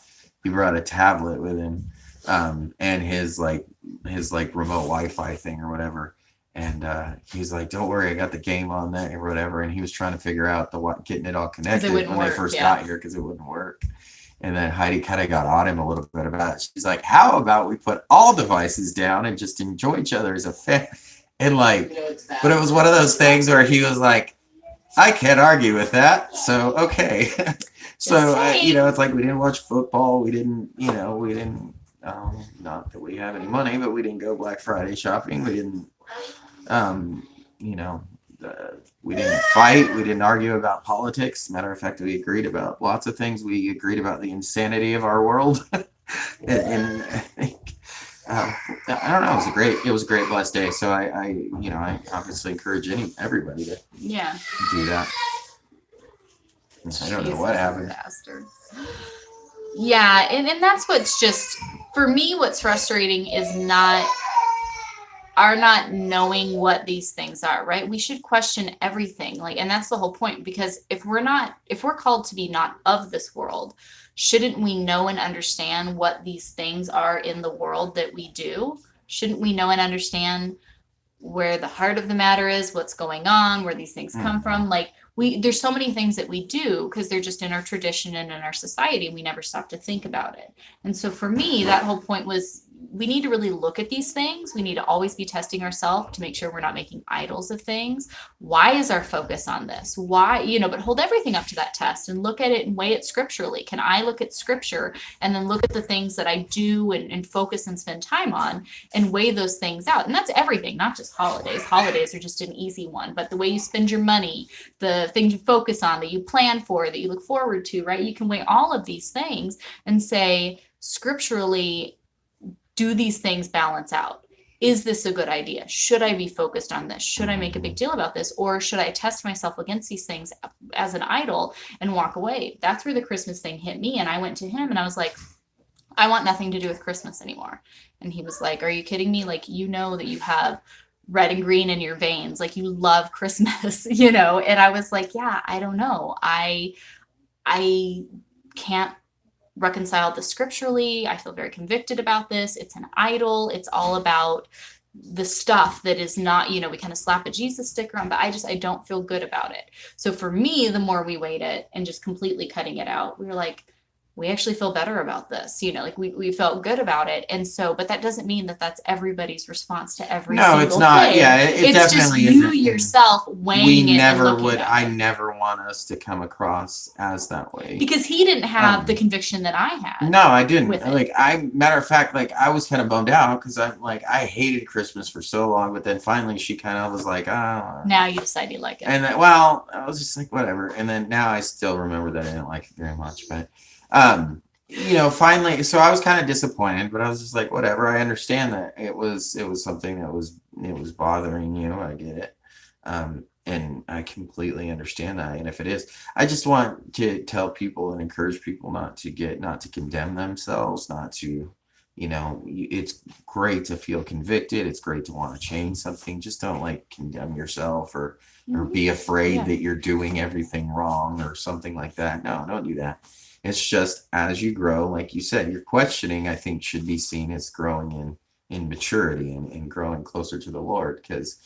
a tablet with him, and his remote Wi-Fi thing or whatever. And he's like, "Don't worry, I got the game on there or whatever." And he was trying to figure out getting it all connected wouldn't when work, they first yeah. got here because it wouldn't work. And then Heidi kind of got on him a little bit about it. She's like, "How about we put all devices down and just enjoy each other as a family?" And but it was one of those things where he was like, "I can't argue with that." So okay. So it's like we didn't watch football. We didn't. Not that we have any money, but we didn't go Black Friday shopping. We didn't. We didn't fight. We didn't argue about politics. Matter of fact, we agreed about lots of things. We agreed about the insanity of our world. and I don't know. It was a great blessed day. So I obviously encourage everybody to Yeah. do that. I don't know what happened. Disaster. Yeah, and that's what's just for me. What's frustrating is not knowing what these things are. Right? We should question everything. And that's the whole point. Because if we're called to be not of this world, shouldn't we know and understand what these things are in the world that we do? Shouldn't we know and understand where the heart of the matter is, what's going on, where these things come from? There's so many things that we do because they're just in our tradition and in our society. We never stop to think about it. And so for me, that whole point was we need to really look at these things. We need to always be testing ourselves to make sure we're not making idols of things. Why is our focus on this? Why, but hold everything up to that test and look at it and weigh it scripturally. Can I look at scripture and then look at the things that I do and focus and spend time on and weigh those things out? And that's everything, not just holidays. Holidays are just an easy one, but the way you spend your money, the things you focus on, that you plan for, that you look forward to, right? You can weigh all of these things and say, scripturally, do these things balance out? Is this a good idea? Should I be focused on this? Should I make a big deal about this? Or should I test myself against these things as an idol and walk away? That's where the Christmas thing hit me. And I went to him and I was like, I want nothing to do with Christmas anymore. And he was like, are you kidding me? You know that you have red and green in your veins. You love Christmas, And I was like, yeah, I don't know. I can't reconcile this scripturally. I feel very convicted about this. It's an idol. It's all about the stuff that is not, we kind of slap a Jesus sticker on, but I don't feel good about it. So for me, the more we weighed it and just completely cutting it out, we were like, we actually feel better about this, we felt good about it. And so, but that doesn't mean that that's everybody's response to every single it's not. thing. Yeah, it it's definitely just you isn't. yourself weighing it. I never want us to come across as that way. Because he didn't have the conviction that I had. No, I didn't. With it. Matter of fact, I was kind of bummed out because I hated Christmas for so long, but then finally she kind of was like, now you decide you like it. And then, I was just like, whatever. And then now I still remember that I didn't like it very much, but finally, so I was kind of disappointed, but I was just like, whatever. I understand that it was something that was bothering you. I get it. And I completely understand that. And if it is, I just want to tell people and encourage people not to condemn themselves, not to, it's great to feel convicted. It's great to want to change something. Just don't like condemn yourself or be afraid Yeah. that you're doing everything wrong or something like that. No, don't do that. It's just as you grow, like you said, your questioning, I think, should be seen as growing in maturity and growing closer to the Lord, because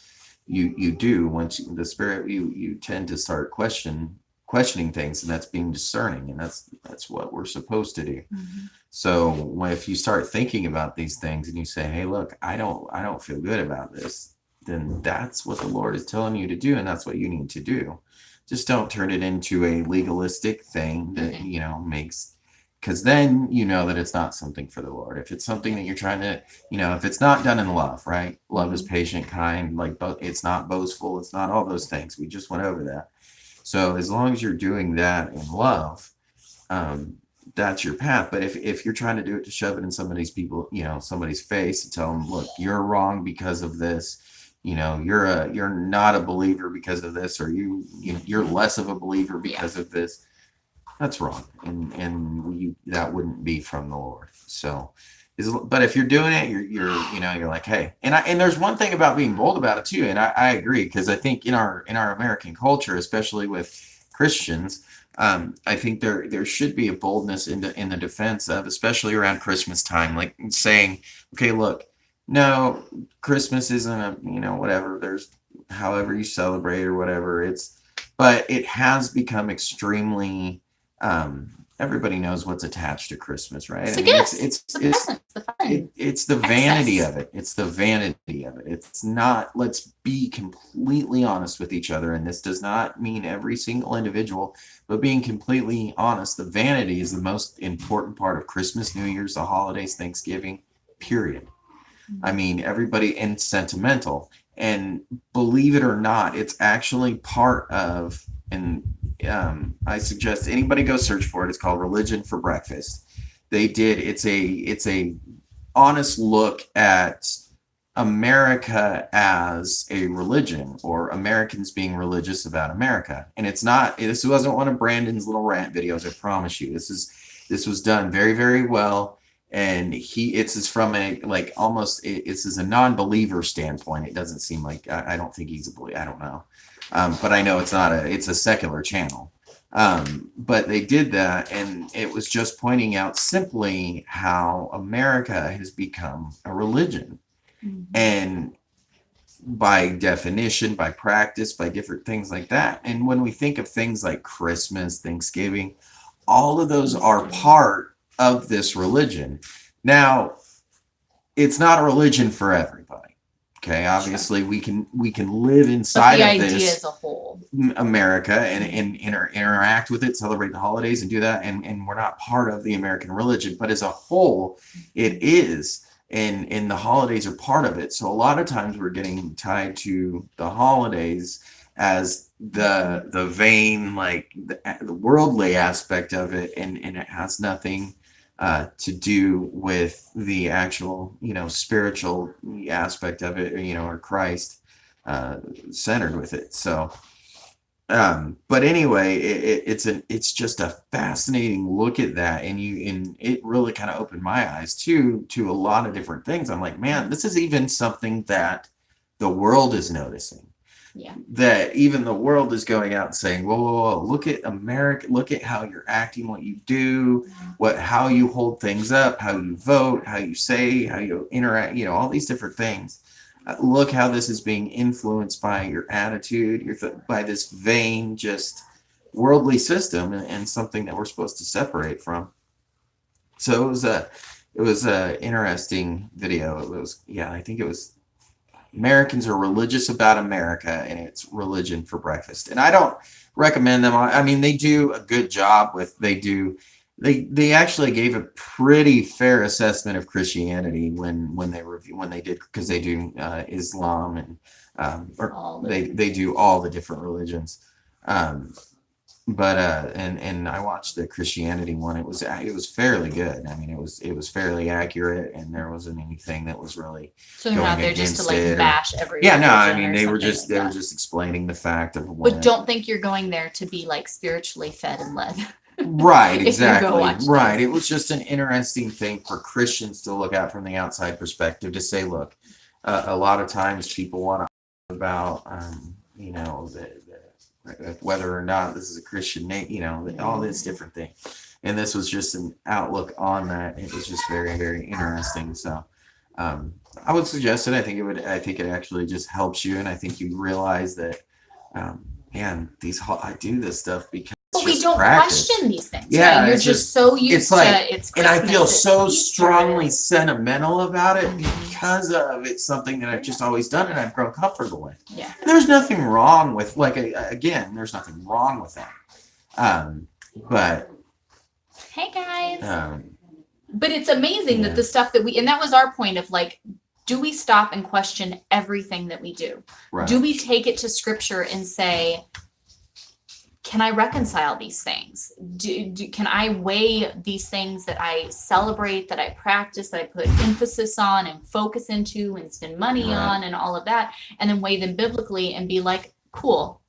you do once the Spirit you tend to start questioning things, and that's being discerning, and that's what we're supposed to do. Mhm. So if you start thinking about these things and you say, hey, look, I don't feel good about this, then that's what the Lord is telling you to do, and that's what you need to do. Just don't turn it into a legalistic thing that makes, because then that it's not something for the Lord. If it's something that you're trying to, if it's not done in love, right? Love is patient, kind, like, but it's not boastful. It's not all those things. We just went over that. So as long as you're doing that in love, that's your path. But if you're trying to do it to shove it in somebody's face and tell them, look, you're wrong because of this, you're not a believer because of this, or you're less of a believer because of this, that's wrong, and that wouldn't be from the Lord. So but if you're doing it, you're like, hey, and there's one thing about being bold about it too, and I agree, because I think in our American culture, especially with Christians, I think there should be a boldness in the defense of, especially around Christmas time, like saying, okay, look, no, Christmas isn't whatever. There's however you celebrate or whatever. But it has become extremely. Everybody knows what's attached to Christmas, right? It's the gifts. It's the presents, the fun. It's the vanity of it. It's the vanity of it. It's not, let's be completely honest with each other. And this does not mean every single individual, but being completely honest, the vanity is the most important part of Christmas, New Year's, the holidays, Thanksgiving, period. I mean, everybody, and sentimental. And believe it or not, it's actually part of, and I suggest anybody go search for it. It's called Religion for Breakfast. It's a honest look at America as a religion, or Americans being religious about America. And this wasn't one of Brandon's little rant videos, I promise you. This was done very, very well. And this is from this is a non-believer standpoint. It doesn't seem like, I don't think he's a believer. I don't know. But I know it's a secular channel. But they did that, and it was just pointing out simply how America has become a religion. Mm-hmm. And by definition, by practice, by different things like that. And when we think of things like Christmas, Thanksgiving, all of those are part of this religion. Now, it's not a religion for everybody. Okay, obviously we can live inside of this idea as a whole, America, and interact with it, celebrate the holidays, and do that, and we're not part of the American religion, but as a whole, it is, and the holidays are part of it. So a lot of times we're getting tied to the holidays as the vain, like the worldly aspect of it, and it has nothing to do with the actual, spiritual aspect of it, or Christ centered with it. So, but anyway, it's just a fascinating look at that, and it really kind of opened my eyes to a lot of different things. I'm like, man, this is even something that the world is noticing. Yeah. That even the world is going out and saying, whoa, look at America, look at how you're acting, what you do, how you hold things up, how you vote, how you say, how you interact, all these different things. Look how this is being influenced by your attitude, by this vain, just worldly system, and something that we're supposed to separate from. So it was a interesting video. I think it was Americans are religious about America, and it's Religion for Breakfast. And I don't recommend them. I mean, they do a good job they actually gave a pretty fair assessment of Christianity when they did, because they do Islam, and they do all the different religions. But and I watched the Christianity one. It was fairly good. I mean, it was fairly accurate, and there wasn't anything that was really so they're not there just to against it, bash every yeah, no, I religion mean, or they were something like just that. explaining the fact of But don't think you're going there to be like spiritually fed and led. Right, If you go exactly. watch Right. those. It was just an interesting thing for Christians to look at from the outside perspective to say, look, a lot of times people want to about, you know, whether or not this is a Christian name, you know, all this different thing. And this was just an outlook on that. It was just very, very interesting. So, I would suggest it. I think it actually just helps you. And I think you realize that, man, I do this stuff because But we just don't practice. question these things. Yeah, right? You're it's just so used it's like- to it's And I Christmas, feel it's so Easter, strongly it's- sentimental about it Mhm. because of it's something that I've just always done and I've grown comfortable with. Yeah. And there's nothing wrong with again, there's nothing wrong with that. But Hey guys. um, But it's amazing Yeah. that the stuff that and that was our point of like, do we stop and question everything that we do? right. Do we take it to scripture and say, can I reconcile these things? Can I weigh these things that I celebrate, that I practice, that I put emphasis on and focus into and spend money Right. on and all of that, and then weigh them biblically and be like, cool,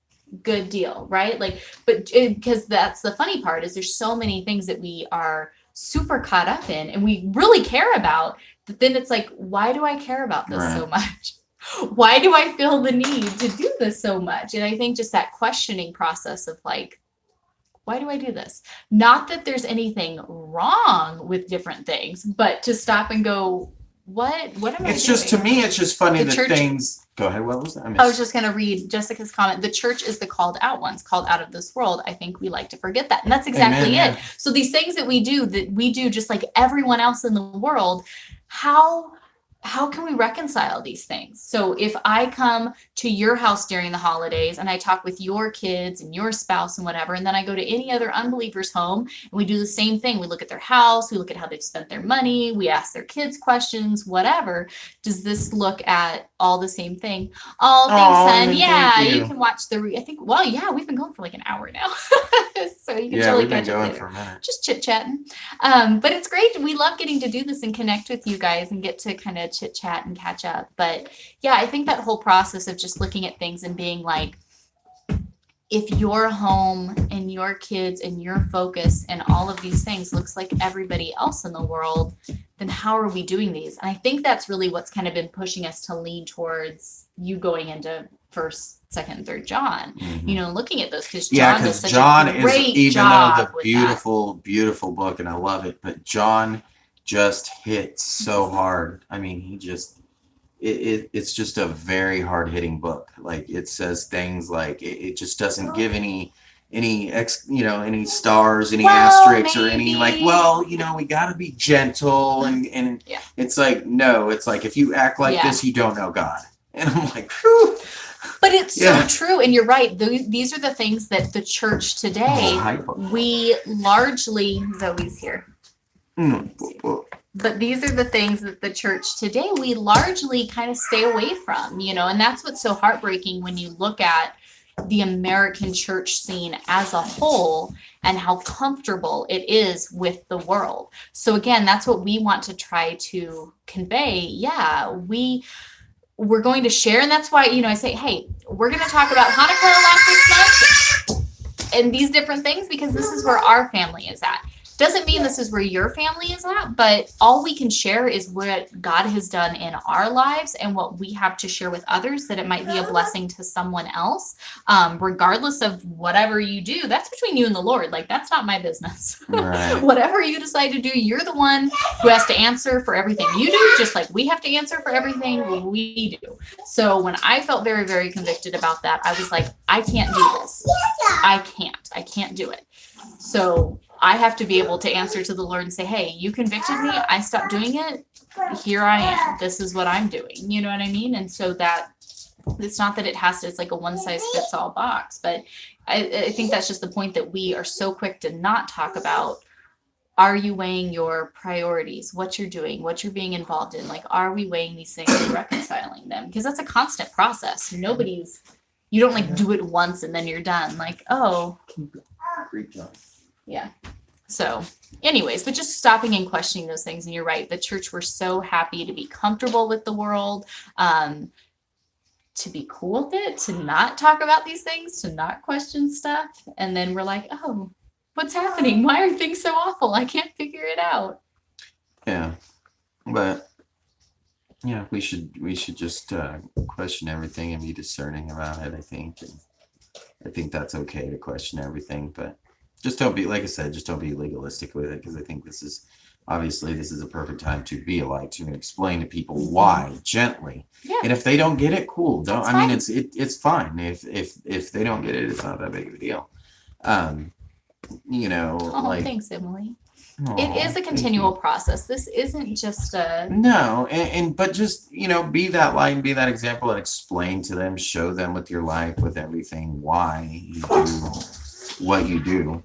good deal, right? Like, but because that's the funny part is there's so many things that we are super caught up in and we really care about, that then it's like, why do I care about this so much? Why do I feel the need to do this so much? And I think just that questioning process of like, why do I do this? Not that there's anything wrong with different things, but to stop and go, what am I It's just, to doing? me, it's just funny The that church- things. Go ahead. What was that? I was just going to read Jessica's comment. The church is the called out ones, called out of this world. I think we like to forget that. And that's exactly Amen, it. So these things that we do just like everyone else in the world, how can we reconcile these things? So if I come to your house during the holidays and I talk with your kids and your spouse and whatever, and then I go to any other unbeliever's home and we do the same thing. We look at their house, we look at how they've spent their money, we ask their kids questions, whatever. Does this look at all the same thing? Oh, thanks, son. thank Yeah, you you. can watch I think, well, yeah, we've been going for like an hour now. So you can Yeah, totally we've been catch it going later. for a minute. Just chit-chatting. But it's great. We love getting to do this and connect with you guys and get to kind of chit-chat and catch up. But yeah, I think that whole process of just looking at things and being like, if your home and your kids and your focus and all of these things looks like everybody else in the world, then how are we doing these? And I think that's really what's kind of been pushing us to lean towards you going into 1st, 2nd, and 3rd John, Mhm. you know, looking at those because Yeah, John does because such John a is, great even job though the with beautiful, beautiful book, and I love it, but John just hits so hard. I mean, he just, it's just a very hard hitting book. Like it says things like it just doesn't give any any stars, any Well, asterisks or any like, maybe. well, we got to be gentle and Yeah. it's like, no, it's like if you act like Yeah. this, you don't know God. And I'm like, whew. But it's Yeah. so true. And you're right. These are the things that the church today, we largely, Zoe's here. But these are the things that the church today, we largely kind of stay away from, and that's what's so heartbreaking when you look at the American church scene as a whole and how comfortable it is with the world. So again, that's what we want to try to convey. Yeah, we're going to share. And that's why, I say, hey, we're going to talk about Hanukkah this month and these different things because this is where our family is at. Doesn't mean this is where your family is at, but all we can share is what God has done in our lives and what we have to share with others, that it might be a blessing to someone else. Regardless of whatever you do, that's between you and the Lord. Like, that's not my business. Right. Whatever you decide to do, you're the one who has to answer for everything you do, just like we have to answer for everything we do. So when I felt very, very convicted about that, I was like, I can't do this. I can't do it. So I have to be able to answer to the Lord and say, hey, you convicted me. I stopped doing it. Here I am. This is what I'm doing. You know what I mean? And so that it's not that it's like a one size fits all box, but I think that's just the point that we are so quick to not talk about. Are you weighing your priorities, what you're doing, what you're being involved in? Like, are we weighing these things and reconciling them? Because that's a constant process. You don't like do it once and then you're done. Like, oh, yeah. So anyways, but just stopping and questioning those things. And you're right. The church, we're so happy to be comfortable with the world, to be cool with it, to not talk about these things, to not question stuff. And then we're like, oh, What's happening? Why are things so awful? I can't figure it out. Yeah, but yeah, we should just question everything and be discerning about it. I think, and I think that's okay to question everything, but just don't be, like I said, just don't be legalistic with it, because I think this is a perfect time to be a light, to explain to people why gently. Yeah. And if they don't get it, cool. Don't. That's I mean, fine. it's fine. If they don't get it, it's not that big of a deal. You know, Oh, like. thanks, Emily. Aw, It is a thank continual you. process. This isn't just a. No, but just, you know, be that light and be that example and explain to them, show them with your life, with everything, why you do what you do.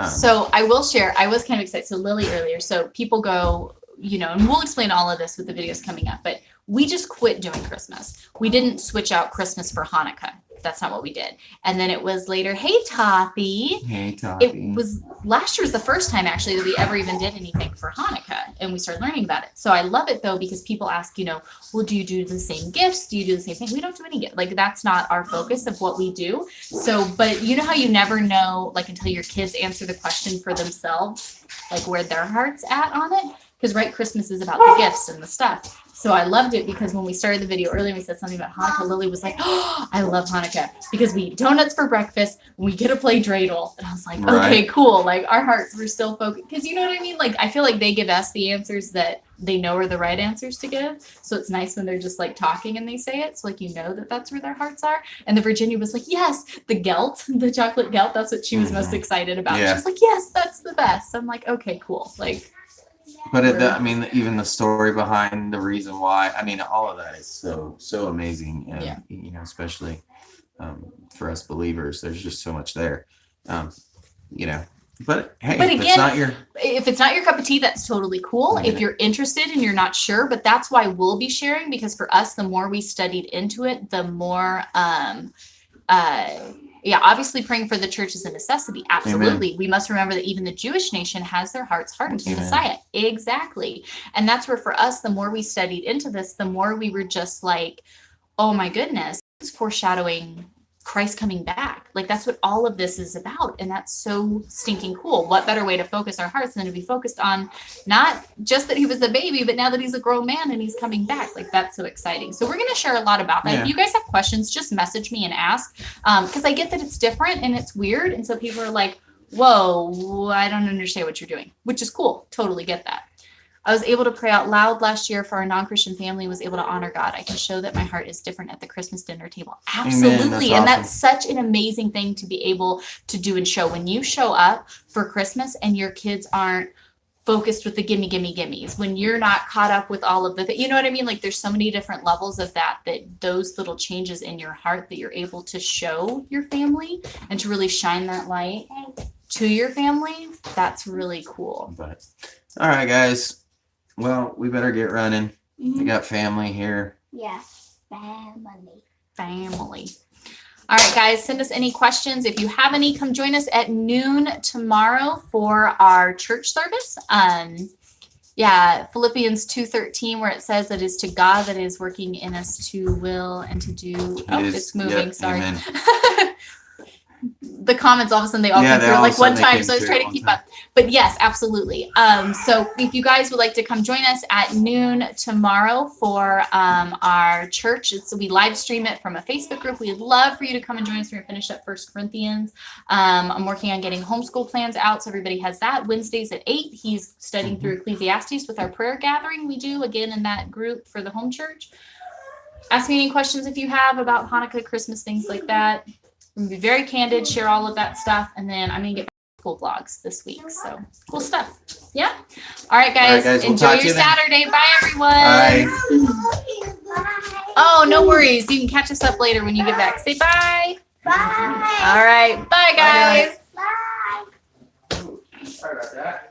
So I will share, I was kind of excited. So Lily earlier, so people go, you know, and we'll explain all of this with the videos coming up, but we just quit doing Christmas. We didn't switch out Christmas for Hanukkah. That's not what we did. And then it was later, hey, Toppy. Hey, Toppy. It was last year was the first time actually that we ever even did anything for Hanukkah, and we started learning about it. So I love it though, because people ask, you know, well, do you do the same gifts? Do you do the same thing? We don't do any gift. Like, that's not our focus of what we do. So, but you know how you never know, like, until your kids answer the question for themselves, like where their heart's at on it. Because right, Christmas is about the gifts and the stuff. So I loved it because when we started the video earlier, we said something about Hanukkah. Lily was like, oh, I love Hanukkah because we eat donuts for breakfast and we get to play dreidel. And I was like, okay, cool. Like, our hearts were still focused. Because you know what I mean? Like, I feel like they give us the answers that they know are the right answers to give. So it's nice when they're just like talking and they say it. So like, you know that that's where their hearts are. And the Virginia was like, yes, the gelt, the chocolate gelt. That's what she was most excited about. Yeah. She was like, yes, that's the best. I'm like, okay, cool. Like, But I mean, even the story behind the reason why, I mean, all of that is so amazing. And, Yeah. you know, especially for us believers, there's just so much there. You know, but hey, But if again, it's not your, if it's not your cup of tea, that's totally cool. Yeah. If you're interested and you're not sure, but that's why we'll be sharing, because for us, the more we studied into it, the more yeah, obviously praying for the church is a necessity. Absolutely. Amen. We must remember that even the Jewish nation has their hearts hardened to Messiah. Exactly. And that's where for us, the more we studied into this, the more we were just like, oh my goodness, it's foreshadowing Christ coming back. Like, that's what all of this is about. And that's so stinking cool. What better way to focus our hearts than to be focused on not just that he was a baby, but now that he's a grown man and he's coming back. Like, that's so exciting. So we're going to share a lot about that. Yeah. If you guys have questions, just message me and ask, because I get that it's different and it's weird. And so people are like, whoa, I don't understand what you're doing, which is cool. Totally get that. I was able to pray out loud last year for our non-Christian family, was able to honor God. I can show that my heart is different at the Christmas dinner table. Absolutely. That's and awesome. that's such an amazing thing to be able to do and show. When you show up for Christmas and your kids aren't focused with the gimmies, when you're not caught up with all of the, you know what I mean? Like, there's so many different levels of that those little changes in your heart that you're able to show your family and to really shine that light to your family. That's really cool. But all right, guys. Well, we better get running. We got family here. Yes, family. All right, guys, send us any questions. If you have any, come join us at noon tomorrow for our church service. Yeah, Philippians 2:13, where it says that it is to God that is working in us to will and to do. It's moving. Yep, sorry. amen. The comments, all of a sudden, they all came they through all like of a sudden one they time, came so I was through trying at to one keep time. up. But yes, absolutely. So if you guys would like to come join us at noon tomorrow for our church, we live stream it from a Facebook group. We'd love for you to come and join us when we finish up 1 Corinthians. I'm working on getting homeschool plans out, so everybody has that. Wednesdays at 8, he's studying through Ecclesiastes with our prayer gathering we do, again, in that group for the home church. Ask me any questions if you have about Hanukkah, Christmas, things like that. I'm going to be very candid, share all of that stuff, and then I'm going to get cool vlogs this week. So cool stuff. Yeah. All right, guys. We'll Enjoy talk to your you then. Saturday. Bye, everyone. Bye. Oh, no worries. You can catch us up later when you get back. Say bye. Bye. All right. Bye, guys. Bye. Sorry about that.